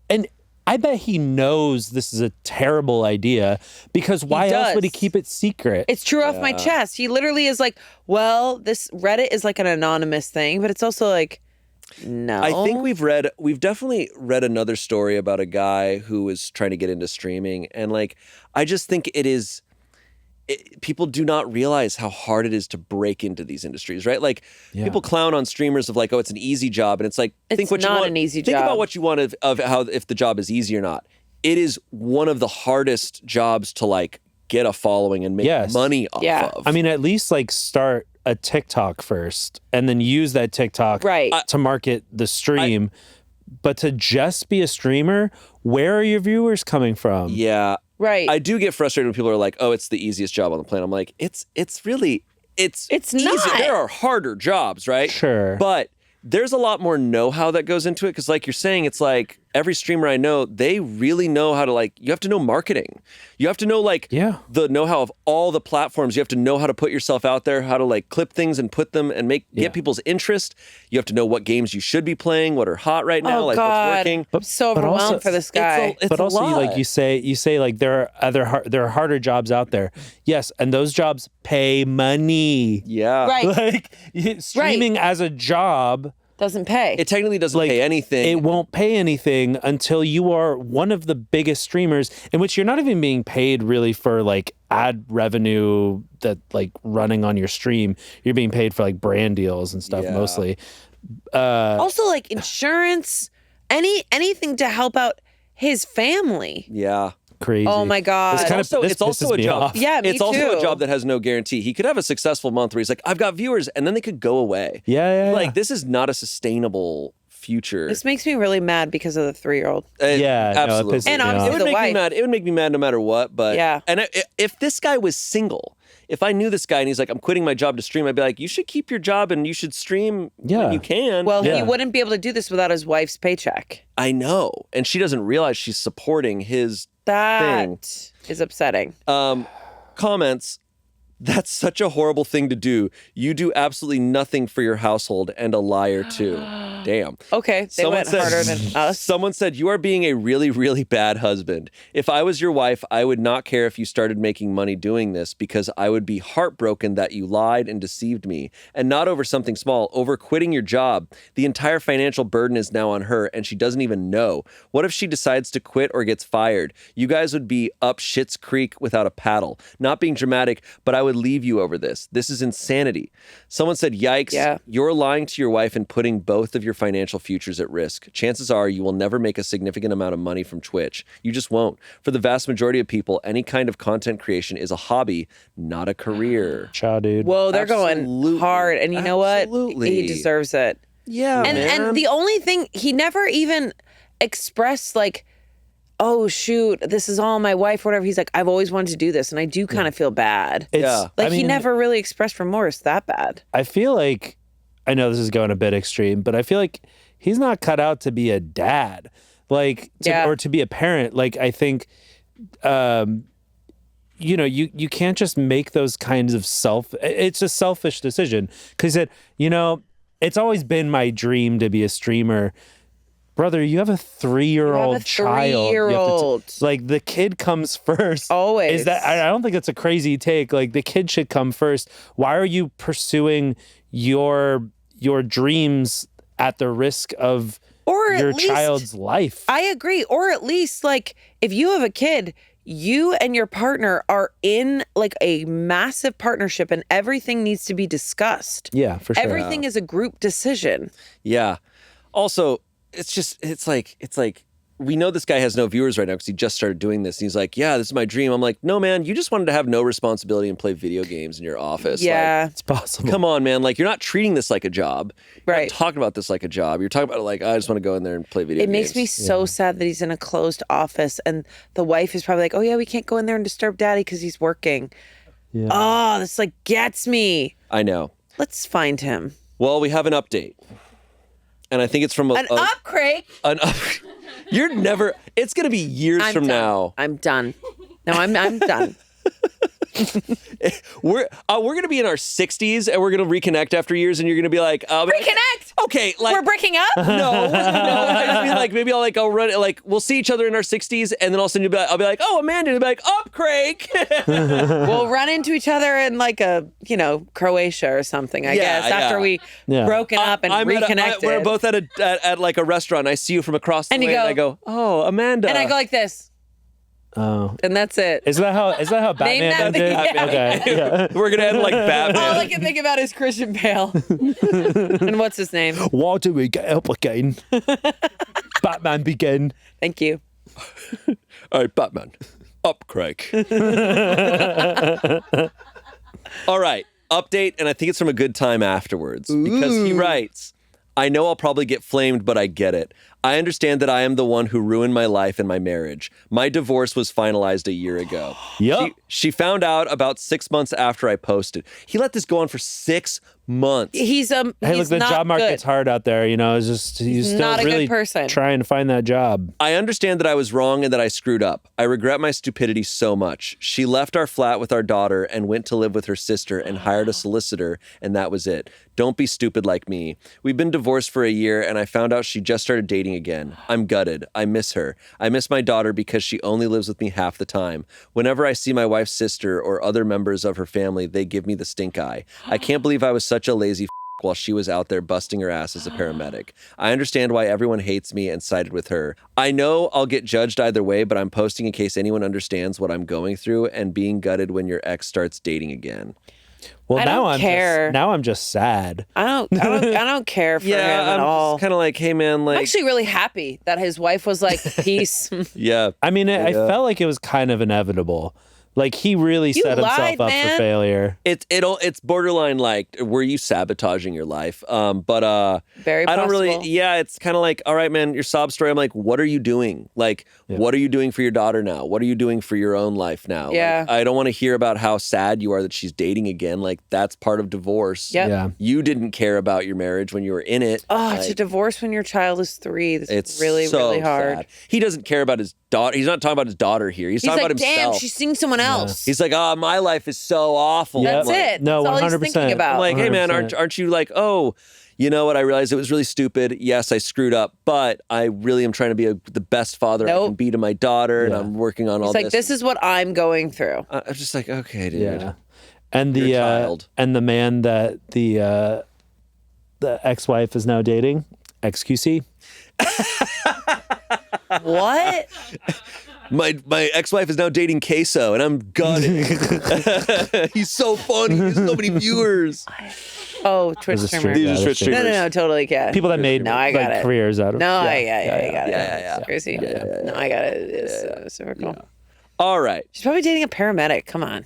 and I bet he knows this is a terrible idea because why else would he keep it secret? It's true off my chest. He literally is like, well, this Reddit is like an anonymous thing, but it's also like, no. I think we've definitely read another story about a guy who was trying to get into streaming. And like, I just think people do not realize how hard it is to break into these industries, right? Like people clown on streamers of like, oh, it's an easy job. And it's like, think about what you want of how, if the job is easy or not. It is one of the hardest jobs to like get a following and make money off of. I mean, at least like start a TikTok first and then use that TikTok to market the stream. But to just be a streamer, where are your viewers coming from? Yeah. Right. I do get frustrated when people are like, oh, it's the easiest job on the planet. I'm like, it's really easy. Not. There are harder jobs, right? Sure. But there's a lot more know-how that goes into it because like you're saying, it's like every streamer I know, they really know how to like, you have to know marketing. You have to know like the know-how of all the platforms. You have to know how to put yourself out there, how to like clip things and put them and get people's interest. You have to know what games you should be playing, what are hot right now, what's working. I'm so overwhelmed also, for this guy. But also, like you say, like there are harder jobs out there. Yes, and those jobs pay money. Yeah, right. Like streaming as a job doesn't pay. It technically doesn't pay anything. It won't pay anything until you are one of the biggest streamers, in which you're not even being paid really for like ad revenue that like running on your stream. You're being paid for like brand deals and stuff mostly. Also like insurance, anything to help out his family. Yeah. Crazy. Oh my God. It's also a job. Yeah, me It's also too. a job that has no guarantee. He could have a successful month where he's like, I've got viewers, and then they could go away. Yeah. Like, this is not a sustainable future. This makes me really mad because of the 3-year-old. Absolutely. And obviously the wife. It would make me mad no matter what. But yeah. And if this guy was single, if I knew this guy and he's like, I'm quitting my job to stream, I'd be like, you should keep your job and you should stream when you can. Well, he wouldn't be able to do this without his wife's paycheck. I know. And she doesn't realize she's supporting his thing. That is upsetting. Comments. That's such a horrible thing to do. You do absolutely nothing for your household and a liar too. Damn. Okay, they went harder than us. Someone said, you are being a really, really bad husband. If I was your wife, I would not care if you started making money doing this because I would be heartbroken that you lied and deceived me. And not over something small, over quitting your job. The entire financial burden is now on her and she doesn't even know. What if she decides to quit or gets fired? You guys would be up Schitt's Creek without a paddle. Not being dramatic, but I would leave you over this. This is insanity. Someone said, yikes, you're lying to your wife and putting both of your financial futures at risk. Chances are you will never make a significant amount of money from Twitch. You just won't. For the vast majority of people, any kind of content creation is a hobby, not a career. Ciao, dude. Whoa, they're going hard. And you know what? He deserves it. Yeah, and the only thing, he never even expressed like, oh, shoot, this is all my wife, whatever. He's like, I've always wanted to do this, and I do kind of feel bad. He never really expressed remorse that bad. I feel like, I know this is going a bit extreme, but I feel like he's not cut out to be a dad, or to be a parent. Like, I think, you can't just make those kinds of it's a selfish decision. Because it's always been my dream to be a streamer. Brother, you have a 3-year-old child. Like, the kid comes first. Always. I don't think that's a crazy take. Like, the kid should come first. Why are you pursuing your dreams at the risk of your child's life? I agree. Or at least, like, if you have a kid, you and your partner are in like a massive partnership and everything needs to be discussed. Yeah, for sure. Everything is a group decision. Yeah. Also, it's like we know this guy has no viewers right now because he just started doing this. And he's like, yeah, this is my dream. I'm like, no, man, you just wanted to have no responsibility and play video games in your office. Yeah, it's possible. Come on, man. Like, you're not treating this like a job. You're right. not talking about this like a job. You're talking about it like, I just want to go in there and play video games. It makes me so sad that he's in a closed office and the wife is probably like, oh yeah, we can't go in there and disturb daddy because he's working. Yeah. Oh, this like gets me. I know. Let's find him. Well, we have an update. And I think it's from an up, Craig. You're never. It's gonna be years from now. I'm done. No, I'm done. We're gonna be in our 60s and we're gonna reconnect after years, and you're gonna be like, reconnect. Okay, like we're breaking up. No. I just mean like maybe I'll run like we'll see each other in our 60s, and then all of a sudden I'll be like, oh, Amanda, and you'll be like, up, Craig. We'll run into each other in like a Croatia or something. I guess after we broken up and reconnected. We're both at like a restaurant. I see you from across the way, and I go, oh, Amanda, and I go like this. Oh, and that's it. Is that how Batman ended? Yeah. Okay, yeah. We're gonna end like Batman. All I can think about is Christian Bale. And what's his name? Why do we get up again? Batman begin. Thank you. All right, Batman, up, Craig. All right, update, and I think it's from A Good Time Afterwards because he writes, I know I'll probably get flamed, but I get it. I understand that I am the one who ruined my life and my marriage. My divorce was finalized a year ago. Yep. She found out about 6 months after I posted. He let this go on for 6 months. He's Hey, look, the not job market's good. hard out there. You know, it's just he's still not a good really person. trying to find that job. I understand that I was wrong and that I screwed up. I regret my stupidity so much. She left our flat with our daughter and went to live with her sister and hired a solicitor, and that was it. Don't be stupid like me. We've been divorced for a year, and I found out she just started dating again. I'm gutted. I miss her. I miss my daughter because she only lives with me half the time. Whenever I see my wife's sister or other members of her family, they give me the stink eye. I can't believe I was such a lazy while she was out there busting her ass as a paramedic. I understand why everyone hates me and sided with her. I know I'll get judged either way, but I'm posting in case anyone understands what I'm going through and being gutted when your ex starts dating again. Well, I now don't care. Now I'm just sad. I don't care for him at all. Kind of like, hey man, like I'm actually really happy that his wife was like, peace. yeah. I mean, I felt like it was kind of inevitable. Like he really set himself up for failure. It's borderline like, were you sabotaging your life? But very I don't possible. really. Yeah, it's kind of like, all right, man, your sob story. I'm like, what are you doing? Like, what are you doing for your daughter now? What are you doing for your own life now? Yeah. Like, I don't want to hear about how sad you are that she's dating again. Like that's part of divorce. Yep. Yeah. You didn't care about your marriage when you were in it. Oh, Like, to divorce when your child is 3. it's really, so really hard. sad. He doesn't care about his daughter. He's not talking about his daughter here. He's talking like, about himself. damn, she's seeing someone else. He's like, my life is so awful. That's Like, it. No, That's all he's 100%. thinking about. I'm like, hey man, 100%. aren't you like, oh, you know what? I realized it was really stupid. Yes, I screwed up, but I really am trying to be the best father I can be to my daughter, and I'm working on all He's like, this is what I'm going through. I'm just like, okay, dude. Yeah. And You're the a child. and the man that the ex-wife is now dating, XQC. What? My ex-wife is now dating Queso, and I'm gutted. He's so funny. He has so many viewers. Oh, Twitch Those are streamer. These are Twitch Yeah, streamers. No, totally get. People that made No, I got it. careers out of No, I got it. Yeah. It's crazy. No, I got it. It's super cool. All right. She's probably dating a paramedic. Come on.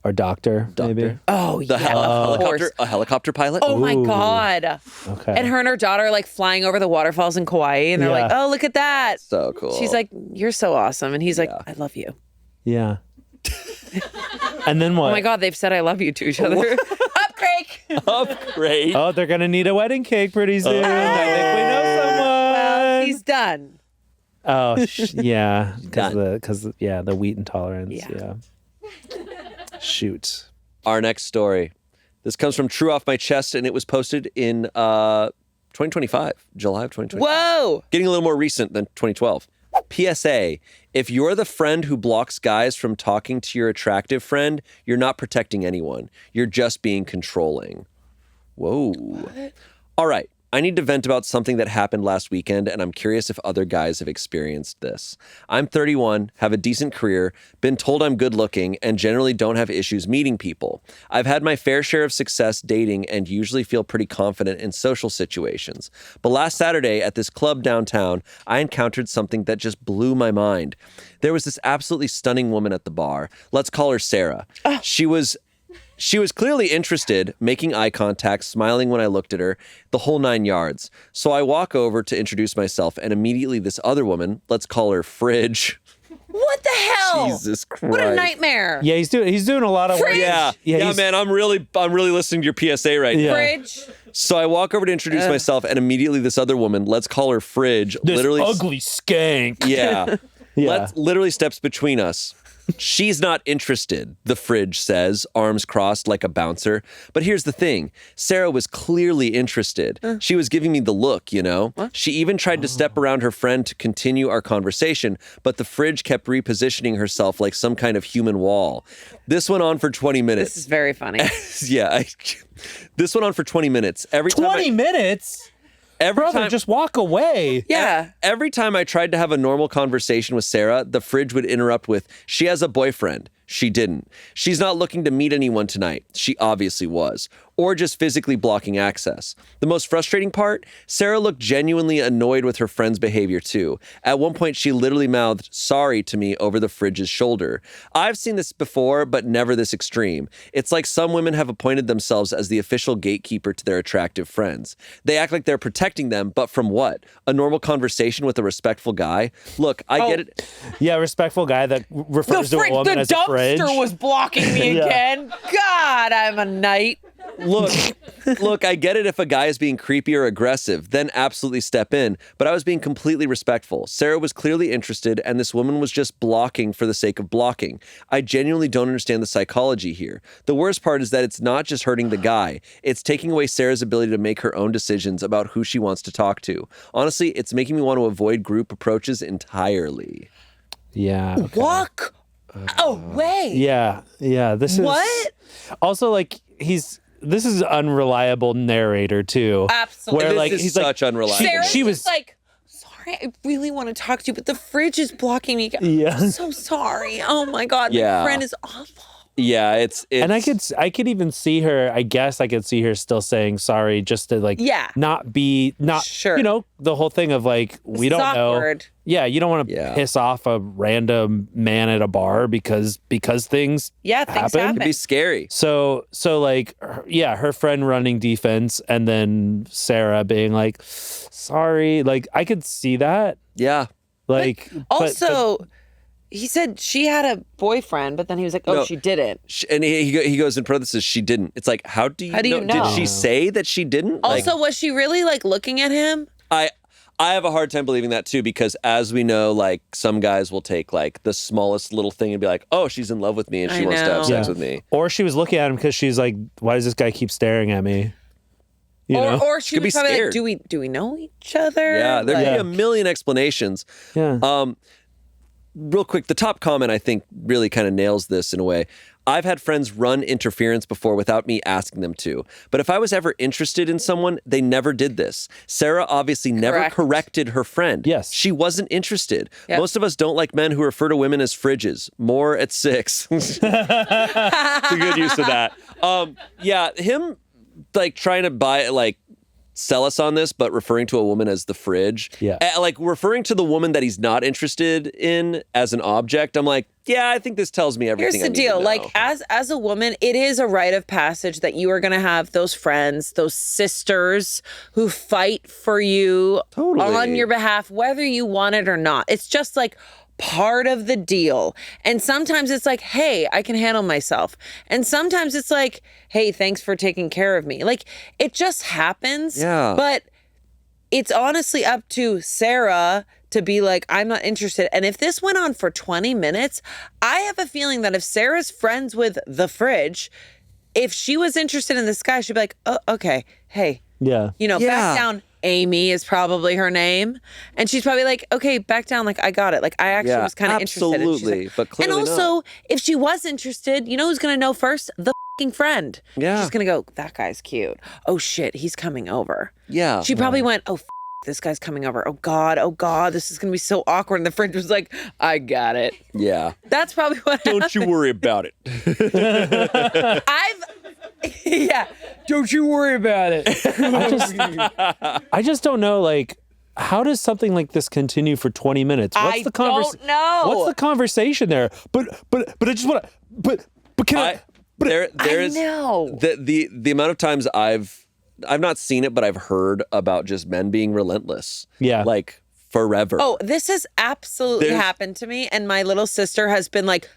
Or doctor, maybe. Oh, The yeah, of course. helicopter pilot. Oh my God. Okay. And her and her daughter are like flying over the waterfalls in Kauai, and they're like, Yeah. oh, look at that. So cool. She's like, you're so awesome. And he's like, I love you. Yeah. And then what? Oh my God, they've said I love you to each other. Up, Craig. upgrade. Oh, they're gonna need a wedding cake pretty soon. I think we know someone. Well, he's done. Oh, yeah, Done. because the wheat intolerance. Yeah. Yeah. Shoot. Our next story. This comes from True Off My Chest, and it was posted in 2025, July of 2025. Whoa. Getting a little more recent than 2012. PSA, if you're the friend who blocks guys from talking to your attractive friend, you're not protecting anyone. You're just being controlling. Whoa. What? All right. I need to vent about something that happened last weekend, and I'm curious if other guys have experienced this. I'm 31, have a decent career, been told I'm good looking, and generally don't have issues meeting people. I've had my fair share of success dating and usually feel pretty confident in social situations. But last Saturday at this club downtown, I encountered something that just blew my mind. There was this absolutely stunning woman at the bar. Let's call her Sarah. She was clearly interested, making eye contact, smiling when I looked at her, the whole 9 yards. So I walk over to introduce myself, and immediately this other woman, let's call her Fridge. What the hell? Jesus Christ. What a nightmare. Yeah, he's doing a lot of work. Fridge? Yeah, he's- man, I'm really listening to your PSA right now. Yeah. Fridge. So I walk over to introduce myself, and immediately this other woman, let's call her Fridge, This literally ugly skank. Yeah. Yeah. Literally steps between us. She's not interested, the Fridge says, arms crossed like a bouncer. But here's the thing. Sarah was clearly interested. She was giving me the look, you know? She even tried to step around her friend to continue our conversation, but the Fridge kept repositioning herself like some kind of human wall. This went on for 20 minutes. This is very funny. This went on for 20 minutes. Every time 20 minutes? Every Brother, time, just walk away. Yeah. Every time I tried to have a normal conversation with Sarah, the Fridge would interrupt with, she has a boyfriend. She didn't. She's not looking to meet anyone tonight. She obviously was. Or just physically blocking access. The most frustrating part? Sarah looked genuinely annoyed with her friend's behavior too. At one point, she literally mouthed sorry to me over the fridge's shoulder. I've seen this before, but never this extreme. It's like some women have appointed themselves as the official gatekeeper to their attractive friends. They act like they're protecting them, but from what? A normal conversation with a respectful guy? Look, I get it. Yeah, respectful guy that refers to a woman as a fridge. The dumpster was blocking me again. God, I'm a knight. Look, I get it if a guy is being creepy or aggressive, then absolutely step in. But I was being completely respectful. Sarah was clearly interested, and this woman was just blocking for the sake of blocking. I genuinely don't understand the psychology here. The worst part is that it's not just hurting the guy. It's taking away Sarah's ability to make her own decisions about who she wants to talk to. Honestly, it's making me want to avoid group approaches entirely. Yeah. Okay. Walk away. Yeah. This is what? Also, like this is unreliable narrator too. Absolutely. Where like this is he's such like, unreliable. she was like, sorry, I really want to talk to you, but the fridge is blocking me. Yeah. I'm so sorry. Oh my God. Yeah. My friend is awful. Yeah, it's and I could even see her. I guess I could see her still saying sorry, just to like not sure. You know, the whole thing of like we don't awkward. know. Yeah, you don't want to piss off a random man at a bar because things happen. It'd be scary. So like her friend running defense and then Sarah being like sorry. Like I could see that. Yeah. Like also. He said she had a boyfriend, but then he was like, she didn't. And he goes in parentheses, she didn't. It's like, how do you know? Did she say that she didn't? Also, was she really like looking at him? I have a hard time believing that too, because as we know, like some guys will take like the smallest little thing and be like, oh, she's in love with me and she wants to have sex with me. Or she was looking at him because she's like, why does this guy keep staring at me? Or she could was be probably scared. like, do we know each other? Yeah, there could be a million explanations. Yeah. Real quick, the top comment I think really kind of nails this in a way. I've had friends run interference before without me asking them to. But if I was ever interested in someone, they never did this. Sarah obviously never corrected her friend. Yes. She wasn't interested. Yep. Most of us don't like men who refer to women as fridges. More at 6. It's a good use of that. Him like trying to buy like sell us on this, but referring to a woman as the fridge. Yeah. Like referring to the woman that he's not interested in as an object. I'm like, yeah, I think this tells me everything. Here's the deal. Like as a woman, it is a rite of passage that you are going to have those friends, those sisters who fight for you on your behalf, whether you want it or not. It's just like part of the deal. And sometimes it's like, hey, I can handle myself. And sometimes it's like, hey, thanks for taking care of me. Like it just happens. Yeah. But it's honestly up to Sarah to be like, I'm not interested. And if this went on for 20 minutes, I have a feeling that if Sarah's friends with the fridge, if she was interested in this guy, she'd be like, oh, okay, hey, back down. Amy is probably her name. And she's probably like, okay, back down. Like, I got it. Like, I actually was kind of interested. Absolutely. But clearly and also, not. If she was interested, you know who's going to know first? The fucking friend. Yeah. She's going to go, that guy's cute. Oh, shit, he's coming over. Yeah. She probably went, oh, this guy's coming over. Oh, God, this is going to be so awkward. And the friend was like, I got it. Yeah. That's probably what happened. Don't you worry about it. Don't you worry about it. I just don't know, like, how does something like this continue for 20 minutes? I don't know. What's the conversation there? But I just want to, but can I know. The amount of times I've not seen it, but I've heard about just men being relentless. Yeah. Like forever. Oh, this has absolutely happened to me. And my little sister has been like,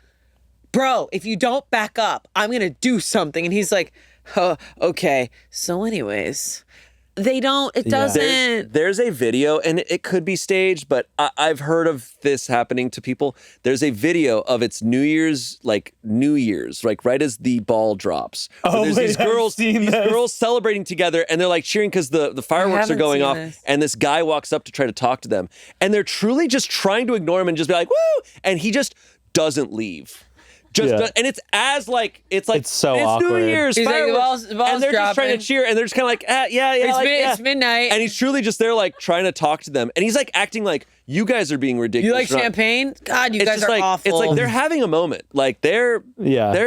bro, if you don't back up, I'm going to do something. And he's like, oh, okay. So anyways, it doesn't. There's a video, and it could be staged, but I've heard of this happening to people. There's a video of it's New Year's, like right as the ball drops. Oh, there's these girls celebrating together, and they're like cheering because the fireworks are going off, and this guy walks up to try to talk to them, and they're truly just trying to ignore him and just be like, woo! And he just doesn't leave. And it's as like it's so awkward. New Year's, He's fireworks, like, the ball's and they're just trying to dropping. cheer, and they're just kind of like, It's midnight. and he's truly just there like trying to talk to them, and he's like acting like you guys are being ridiculous. You like champagne? God, you guys are like, awful. It's like they're having a moment, like they're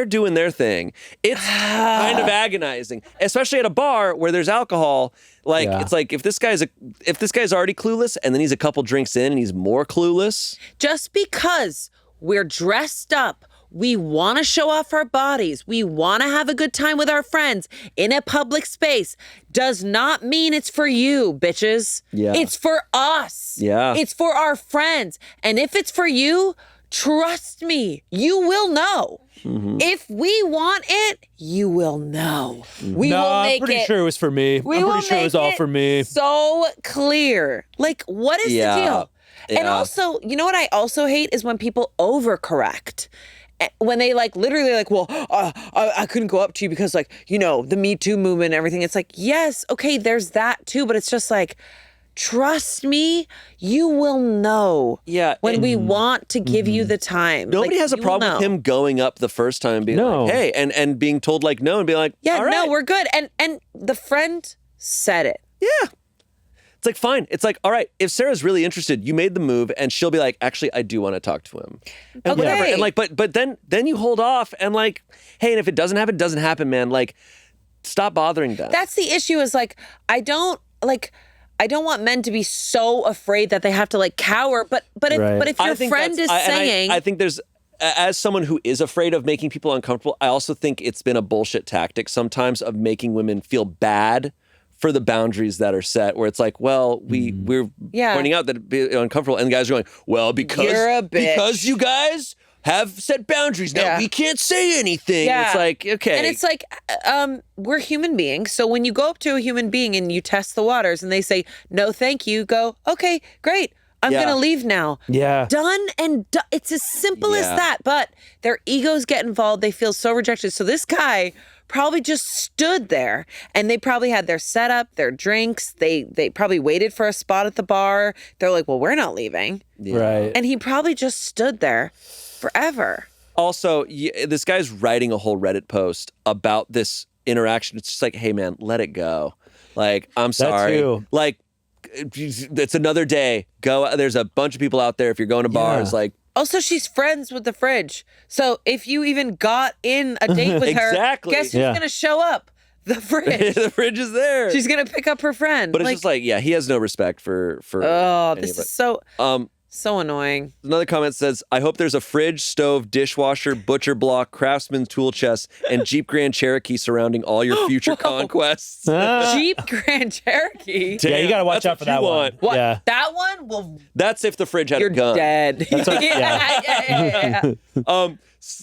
doing their thing. It's kind of agonizing, especially at a bar where there's alcohol. Like it's like if this guy's already clueless, and then he's a couple drinks in and he's more clueless. Just because we're dressed up, we want to show off our bodies, we want to have a good time with our friends in a public space, does not mean it's for you, bitches. Yeah. It's for us. Yeah. It's for our friends. And if it's for you, trust me, you will know. If we want it, you will know. We will make I'm pretty sure it was for me. I'm pretty sure it was all for me. So clear. Like, what is the deal? And Yeah. also, you know what I also hate is when people overcorrect. When they like literally like, well, I couldn't go up to you because like, you know, the Me Too movement and everything. It's like, yes, okay, there's that too. But it's just like, trust me, you will know. Yeah, When we want to give you the time. Nobody Like, has a you problem will with know. him going up the first time and being like, hey, and being told like no and being like, Yeah, all right. no, we're good. And the friend said it. Yeah. It's like, fine. It's like, all right, if Sarah's really interested, you made the move, and she'll be like, actually, I do want to talk to him. And whatever. Okay. And like, but then you hold off and like, hey, and if it doesn't happen, it doesn't happen, man. Like, stop bothering them. That's the issue is like, I don't want men to be so afraid that they have to like cower. But if your friend is saying, I think there's, as someone who is afraid of making people uncomfortable, I also think it's been a bullshit tactic sometimes of making women feel bad for the boundaries that are set, where it's like, well, we're pointing out that it'd be uncomfortable, and the guys are going, well, because you guys have set boundaries now, we can't say anything. Yeah. It's like, okay, and it's like, we're human beings. So when you go up to a human being and you test the waters, and they say no, thank you, go, okay, great. I'm going to leave now. Yeah. Done and done. It's as simple as that. But their egos get involved. They feel so rejected. So this guy probably just stood there, and they probably had their setup, their drinks. They probably waited for a spot at the bar. They're like, well, we're not leaving. Right. And he probably just stood there forever. Also, this guy's writing a whole Reddit post about this interaction. It's just like, hey, man, let it go. Like, I'm sorry. too. Like, it's another day. Go. There's a bunch of people out there. If you're going to bars, like. Also, she's friends with the fridge. So if you even got in a date with her, Exactly. guess who's going to show up? The fridge. The fridge is there. She's going to pick up her friend. But it's just like, he has no respect for oh, any this of is it. so annoying. Another comment says, I hope there's a fridge, stove, dishwasher, butcher block, craftsman tool chest, and Jeep Grand Cherokee surrounding all your future conquests. Jeep Grand Cherokee. Yeah, you got to watch out for that one. What? Yeah. That one will. That's if the fridge had You're a gun. dead. yeah.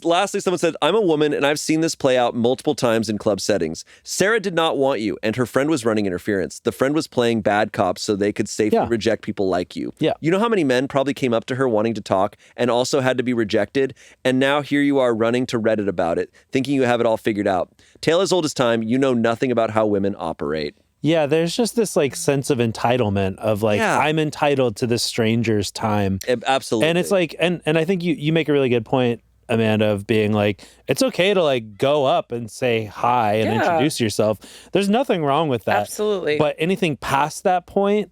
Lastly, someone said, I'm a woman and I've seen this play out multiple times in club settings. Sarah did not want you and her friend was running interference. The friend was playing bad cop so they could safely reject people like you. Yeah. You know how many men probably came up to her wanting to talk and also had to be rejected? And now here you are running to Reddit about it, thinking you have it all figured out. Tale as old as time, you know nothing about how women operate. Yeah, there's just this like sense of entitlement of like, I'm entitled to this stranger's time. Absolutely. And it's like, and I think you make a really good point, Amanda, of being like, it's okay to like go up and say hi and introduce yourself. There's nothing wrong with that. Absolutely. But anything past that point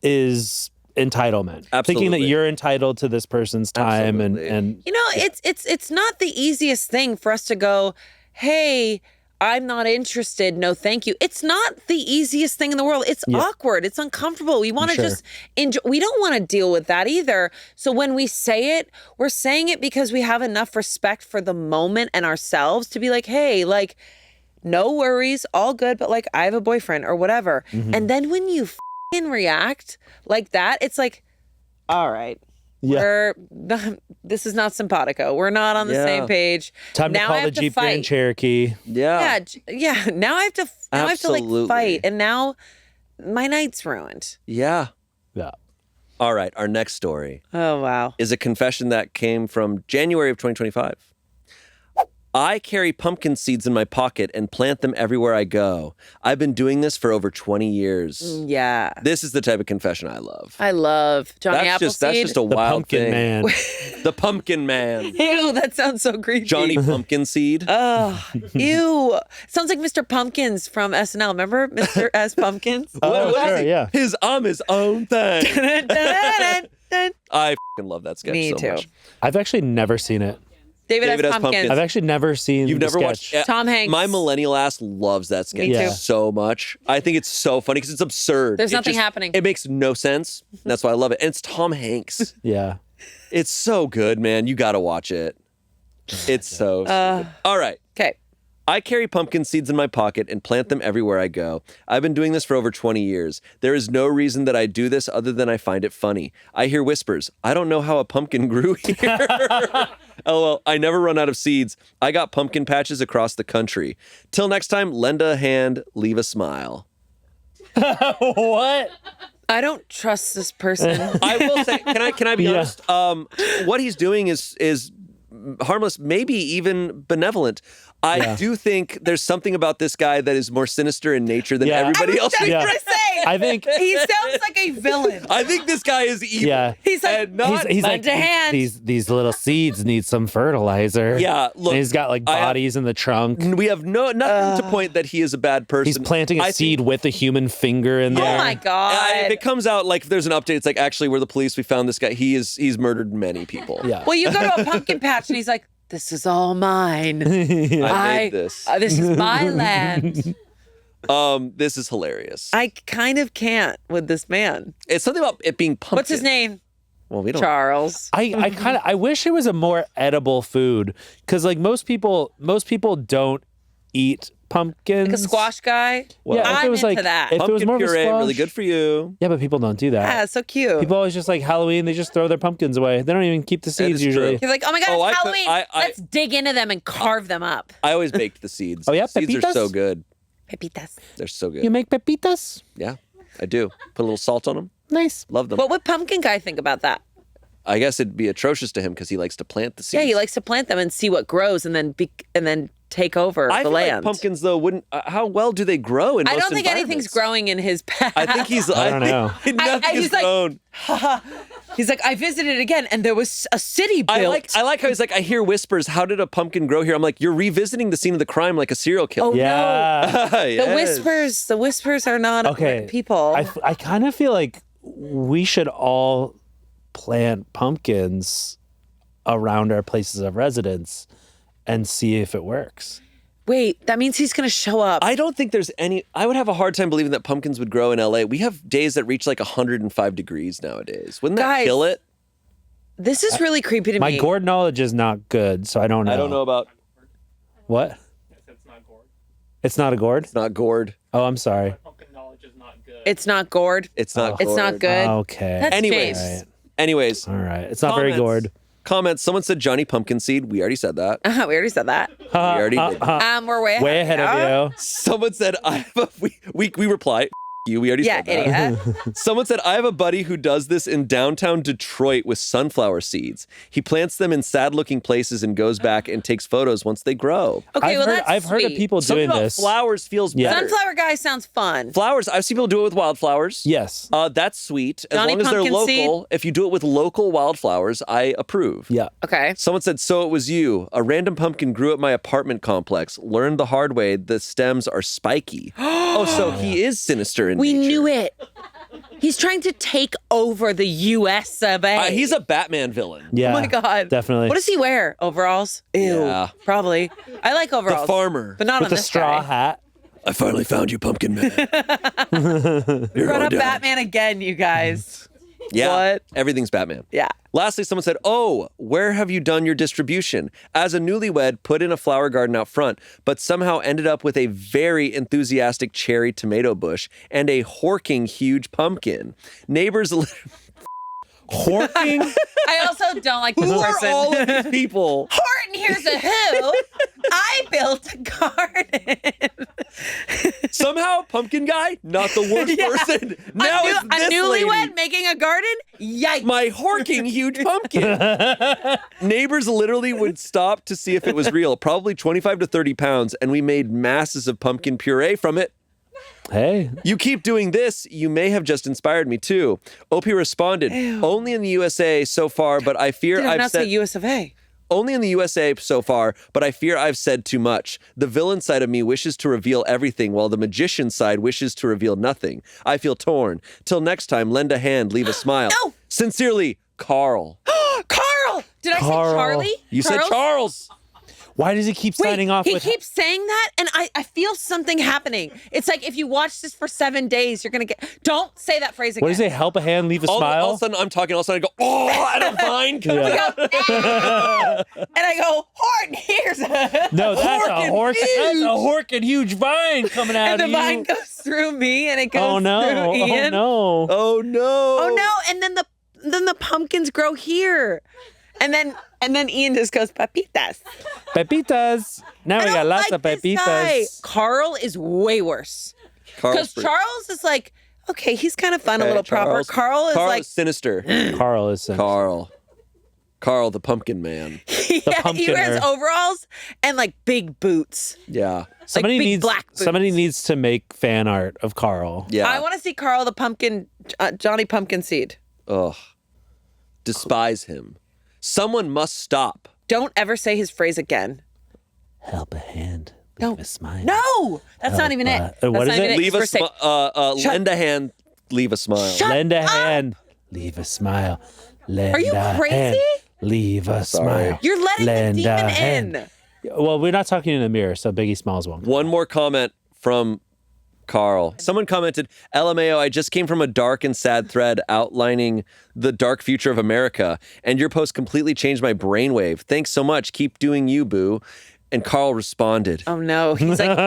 is entitlement. Absolutely. Thinking that you're entitled to this person's time and You know, it's not the easiest thing for us to go, hey, I'm not interested. No, thank you. It's not the easiest thing in the world. It's awkward. It's uncomfortable. We want to just enjoy. We don't want to deal with that either. So when we say it, we're saying it because we have enough respect for the moment and ourselves to be like, hey, like, no worries, all good, but like, I have a boyfriend or whatever. And then when you react like that, it's like, all right. This is not simpatico. We're not on the same page. Time now to call I have the Jeep fight. Grand Cherokee. Yeah. Now I have to like fight, and now my night's ruined. Yeah. Yeah. All right. Our next story Oh wow. is a confession that came from January of 2025. I carry pumpkin seeds in my pocket and plant them everywhere I go. I've been doing this for over 20 years. Yeah. This is the type of confession I love. I love Johnny That's Appleseed. just a The wild pumpkin thing. man. The pumpkin man. Ew, that sounds so creepy. Johnny Pumpkin Seed. Oh, ew. Sounds like Mr. Pumpkins from SNL. Remember Mr. S. Pumpkins? Oh, What is sure, he? yeah. His own thing. Dun, dun, dun. I f***ing love that sketch Me so too. much. I've actually never seen it. David David S. S. Pumpkins. Pumpkins. I've actually never seen You've the never sketch. watched Tom Hanks. My millennial ass loves that sketch Me too. so much. I think it's so funny because it's absurd. There's It nothing happening. It makes no sense. That's why I love it. And it's Tom Hanks. Yeah. It's so good, man. You got to watch it. It's so stupid. All right. Okay. I carry pumpkin seeds in my pocket and plant them everywhere I go. I've been doing this for over 20 years. There is no reason that I do this other than I find it funny. I hear whispers. I don't know how a pumpkin grew here. LOL, I never run out of seeds. I got pumpkin patches across the country. Till next time, lend a hand, leave a smile. What? I don't trust this person. I will say, can I be Yeah. honest? What he's doing is harmless, maybe even benevolent. I do think there's something about this guy that is more sinister in nature than everybody else. I was Yeah. gonna say. I think He sounds like a villain. I think this guy is evil. Yeah. He's like, And not, he's lend like a hand. these little seeds need some fertilizer. Yeah, look, And he's got like bodies in the trunk. we have nothing to point that he is a bad person. He's planting a I seed think- with a human finger in there. Oh my God. If it comes out like if there's an update, it's like actually we're the police. We found this guy. He's murdered many people. Yeah. Well, you go to a pumpkin patch and he's like, this is all mine. I made this. This is my land. This is hilarious. I kind of can't with this man. It's something about it being pumpkin. What's his name? Well, we don't. Charles. I wish it was a more edible food because like most people don't eat pumpkins. Like a squash guy? Well, Yeah, if I'm it was into like that. if it was Pumpkin more of a puree, squash, really good for you. Yeah, but people don't do that. Yeah, so cute. People always just like Halloween. They just throw their pumpkins away. They don't even keep the seeds is usually. true. He's like, oh my God, Oh, it's I could- Halloween. I- Let's dig into them and carve them up. I always baked the seeds. Oh, yeah? Seeds are Pepitas? so good. Pepitas. They're so good. You make pepitas? Yeah, I do. Put a little salt on them. Nice. Love them. What would pumpkin guy think about that? I guess it'd be atrocious to him because he likes to plant the seeds. Yeah, he likes to plant them and see what grows and then take over I the feel land. like pumpkins though wouldn't. How well do they grow in I most don't think anything's environments? growing in his path. I think he's. I don't know. Nothing is he's like, grown. He's like, I visited again and there was a city built. I like how he's like, I hear whispers. How did a pumpkin grow here? I'm like, you're revisiting the scene of the crime like a serial killer. Oh, Yeah. The whispers are not Okay. people. I kind of feel like we should all plant pumpkins around our places of residence and see if it works. Wait, that means he's going to show up. I don't think there's any. I would have a hard time believing that pumpkins would grow in LA. We have days that reach like 105 degrees nowadays. Wouldn't that Guys, kill it? This is really creepy to My me. gourd knowledge is not good, so I don't know. I don't know about. What? It's not a gourd? It's not gourd. Oh, I'm sorry. It's not gourd. It's not. It's not gourd. good. Okay. That's Anyways. James. Anyways. All right. It's not very Comments. gourd. Comments. Someone said Johnny Pumpkin Seed. We already said that. We already said that. We already did. We're way Way ahead of you. Someone said I have a. We reply. You. We already Yeah, said that. idiot. Someone said, I have a buddy who does this in downtown Detroit with sunflower seeds. He plants them in sad-looking places and goes back and takes photos once they grow. Okay, I've heard of sweet. people Something doing about this. flowers feels Yeah. better. Sunflower guy sounds fun. Flowers, I've seen people do it with wildflowers. Yes. That's sweet. As Johnny long as they're Pumpkin local. Seed? If you do it with local wildflowers, I approve. Yeah. Okay. Someone said, so it was you. A random pumpkin grew at my apartment complex. Learned the hard way the stems are spiky. Oh, so he is sinister in We nature. knew it. He's trying to take over the U.S. of A. He's a Batman villain. Yeah. Oh my God. Definitely. What does he wear? Overalls? Ew. Yeah. Probably. I like overalls. The farmer. But not With on the this straw guy. hat. I finally found you, Pumpkin Man. You're Brought going up down. Batman again, you guys. Yeah. What? Everything's Batman. Yeah. Lastly, someone said, oh, where have you done your distribution? As a newlywed, put in a flower garden out front, but somehow ended up with a very enthusiastic cherry tomato bush and a horking huge pumpkin. Neighbors... Horking? I also don't like this Who are person. all of these people? Horton, here's a who. I built a garden. Somehow pumpkin guy, not the worst person. Now it's this a newlywed lady. making a garden? Yikes. My horking huge pumpkin. Neighbors literally would stop to see if it was real, probably 25 to 30 pounds, and we made masses of pumpkin puree from it. Hey. You keep doing this, you may have just inspired me too. OP responded, only in the USA so far, but I fear I've not said... say US of A. Only in the USA so far, but I fear I've said too much. The villain side of me wishes to reveal everything, while the magician side wishes to reveal nothing. I feel torn. Till next time, lend a hand, leave a smile. No! Sincerely, Carl. Carl! Did I say Carl. Charlie? You said Charles. Why does he keep signing off he with... keeps saying that, and I feel something happening. It's like if you watch this for 7 days, you're going to get... Don't say that phrase again. What does it say? Help a hand, leave a smile? All of a sudden, I'm talking, all of a sudden I go, oh, I don't mind. We go, "Ah!" and I go, Horton, here's a... No, that's Horkin' a horkin' huge vine coming out And of the you. vine goes through me, and it goes Oh no! through Ian. Oh no! Oh, no. Oh, no, and then the pumpkins grow here. And then Ian just goes, papitas. Pepitas. Now we got lots of this guy. pepitas. Carl is way worse. Because Charles is like, okay, he's kind of fun, a little proper. Carl is like... sinister. Carl is sinister. Carl, the pumpkin man. He wears pumpkiner. overalls and like big boots. Yeah. Somebody big needs black boots. somebody needs to make fan art of Carl. Yeah. I want to see Carl the pumpkin, Johnny Pumpkin Seed. Ugh. Despise him. Someone must stop. Don't ever say his phrase again. Help a hand. No. Leave a smile. No, that's not even it. That's what not is even it? Leave a We're saying- lend a hand, leave a smile. Lend a hand. Leave a smile. Lend Are you a crazy? hand, leave a smile. You're letting Lend the a demon hand. in. Well, we're not talking in the mirror, so Biggie Smalls won't. One more comment from Carl. Someone commented, LMAO, I just came from a dark and sad thread outlining the dark future of America, and your post completely changed my brainwave. Thanks so much. Keep doing you, boo. And Carl responded. Oh no, he's like,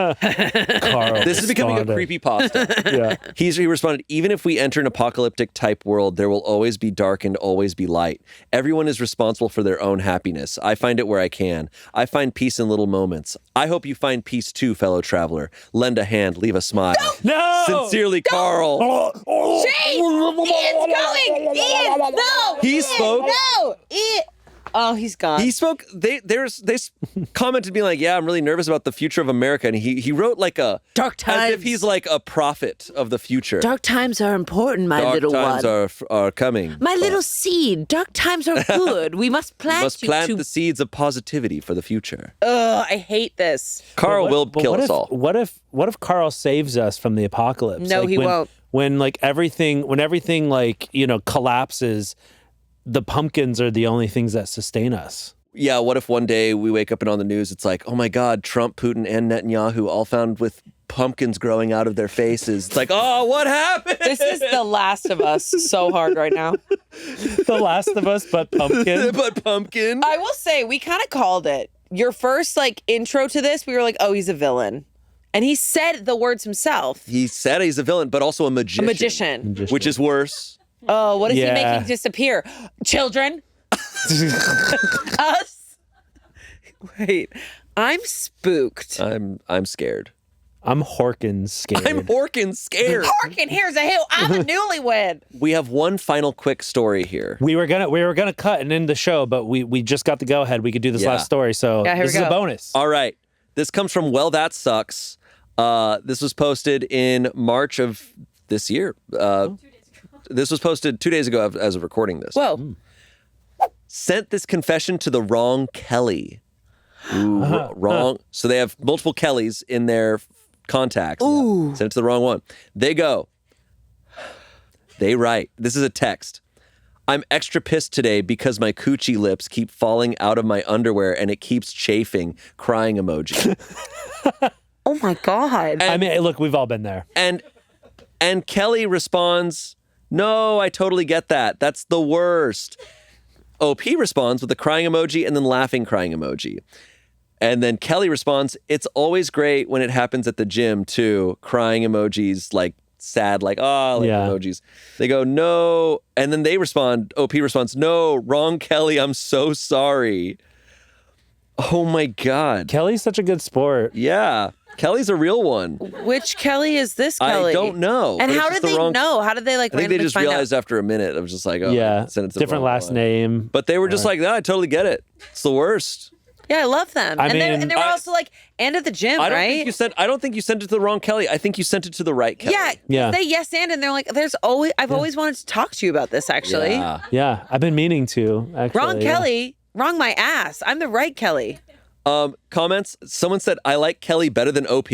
Carl. This is becoming a responded. creepypasta. Yeah. He responded, even if we enter an apocalyptic type world, there will always be dark and always be light. Everyone is responsible for their own happiness. I find it where I can. I find peace in little moments. I hope you find peace too, fellow traveler. Lend a hand, leave a smile. No! Sincerely, Carl. Shane, Ian's going. Ian, no. He Ian, spoke. No, Ian. Oh, he's gone. He spoke. They commented being like, "Yeah, I'm really nervous about the future of America," and he wrote like a Dark times. as if he's like a prophet of the future. Dark times are important, my Dark little times one. are coming. My little seed. Dark times are good. We must plant Must you plant to... the seeds of positivity for the future. Ugh, I hate this. Carl will kill what us if, all. What if Carl saves us from the apocalypse? No, he won't. When everything like, collapses, the pumpkins are the only things that sustain us. Yeah, what if one day we wake up and on the news it's like, oh my God, Trump, Putin, and Netanyahu all found with pumpkins growing out of their faces. It's like, oh, what happened? This is The Last of Us so hard right now. The Last of Us, but pumpkin. But pumpkin. I will say, we kind of called it. Your first intro to this, we were like, oh, he's a villain. And he said the words himself. He said he's a villain, but also a magician. A magician. Which is worse. Oh, what is he Yeah. making disappear? Children? Us? Wait, I'm spooked. I'm scared. I'm horkin' scared. I'm horkin' scared. Harkin, here's a hill. I'm a newlywed. We have one final quick story here. We were gonna cut and end the show, but we just got the go ahead. We could do this Yeah. last story, so Yeah, here this we is a go. bonus. All right. This comes from Well, That Sucks. This was posted in March of this year. This was posted 2 days ago as of recording this. Whoa. Sent this confession to the wrong Kelly. Ooh, wrong. So they have multiple Kellys in their contacts. Ooh. Sent it to the wrong one. They write, this is a text. I'm extra pissed today because my coochie lips keep falling out of my underwear and it keeps chafing, crying emoji. Oh my God. I mean, look, we've all been there. And Kelly responds, no, I totally get that. That's the worst. OP responds with a crying emoji and then laughing crying emoji. And then Kelly responds, it's always great when it happens at the gym too. Crying emojis, like sad, like, oh, like Yeah. emojis. They go, no. And then they respond, OP responds, no, wrong Kelly, I'm so sorry. Oh my God. Kelly's such a good sport. Yeah. Kelly's a real one. Which Kelly is this Kelly? I don't know. And but how it's did just the they wrong- know? How did they like I think they randomly just find realized out? after a minute. It was just like, oh, Yeah, send it to the different wrong last one. name. But they were just like, I totally get it. It's the worst. Yeah, I love them. I and mean, they were also like, and at the gym, I don't right? think you sent it to the wrong Kelly. I think you sent it to the right Kelly. Yeah. They yes and they're like, I've always wanted to talk to you about this actually. Yeah. Yeah, I've been meaning to, actually. Wrong Kelly. Wrong my ass. I'm the right Kelly. Comments. Someone said, I like Kelly better than OP.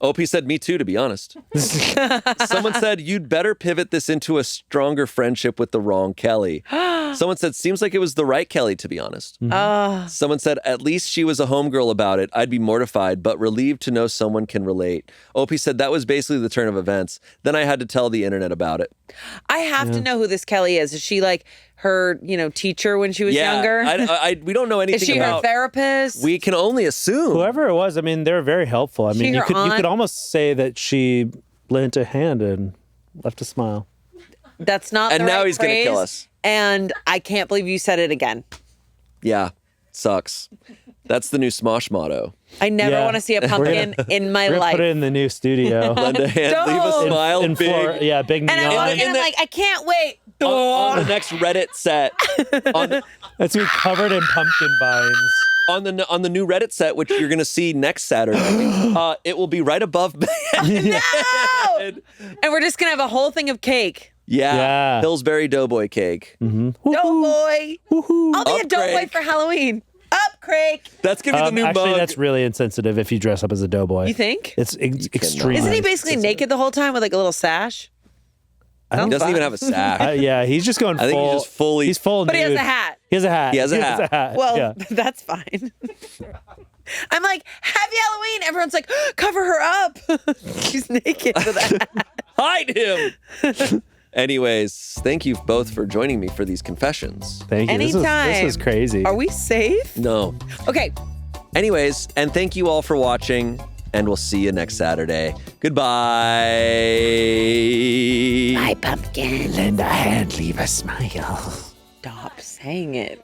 OP said, me too, to be honest. Someone said, you'd better pivot this into a stronger friendship with the wrong Kelly. Someone said, seems like it was the right Kelly, to be honest. Someone said, at least she was a homegirl about it. I'd be mortified, but relieved to know someone can relate. OP said, that was basically the turn of events. Then I had to tell the internet about it. I have to know who this Kelly is. Is she like her, teacher when she was younger? We don't know anything Is she about her therapist? We can only assume. Whoever it was, I mean, they're very helpful. I mean, you could almost say that she lent a hand and left a smile. That's not And the now right he's going to phrase, kill us. And I can't believe you said it again. Yeah, sucks. That's the new Smosh motto. I never want to see a pumpkin in my We're life. put it in the new studio. Lend a hand, leave a Don't. smile, In big. big and neon. I'm like, I can't wait. On the next Reddit set, That's me covered in pumpkin vines. on the new Reddit set, which you're gonna see next Saturday, it will be right above. No! And we're just gonna have a whole thing of cake. Yeah. Pillsbury Doughboy cake. Doughboy. I'll be a doughboy Craig. for Halloween. Up, Craig. That's gonna be the new Actually, mug. that's really insensitive if you dress up as a doughboy. You think? It's extreme. Isn't he basically naked the whole time with like a little sash? He doesn't even have a sack. Yeah, he's just going full. I think he's just fully. He's full But nude. he has a hat. He has a hat. He has a hat. Well, yeah. that's fine. I'm like, happy Halloween. Everyone's like, cover her up. She's naked with a hat. Hide him. Anyways, thank you both for joining me for these confessions. Thank you. Anytime. This was crazy. Are we safe? No. Okay. Anyways, and thank you all for watching, and we'll see you next Saturday. Goodbye. Bye, pumpkin. Lend a hand, leave a smile. Stop saying it.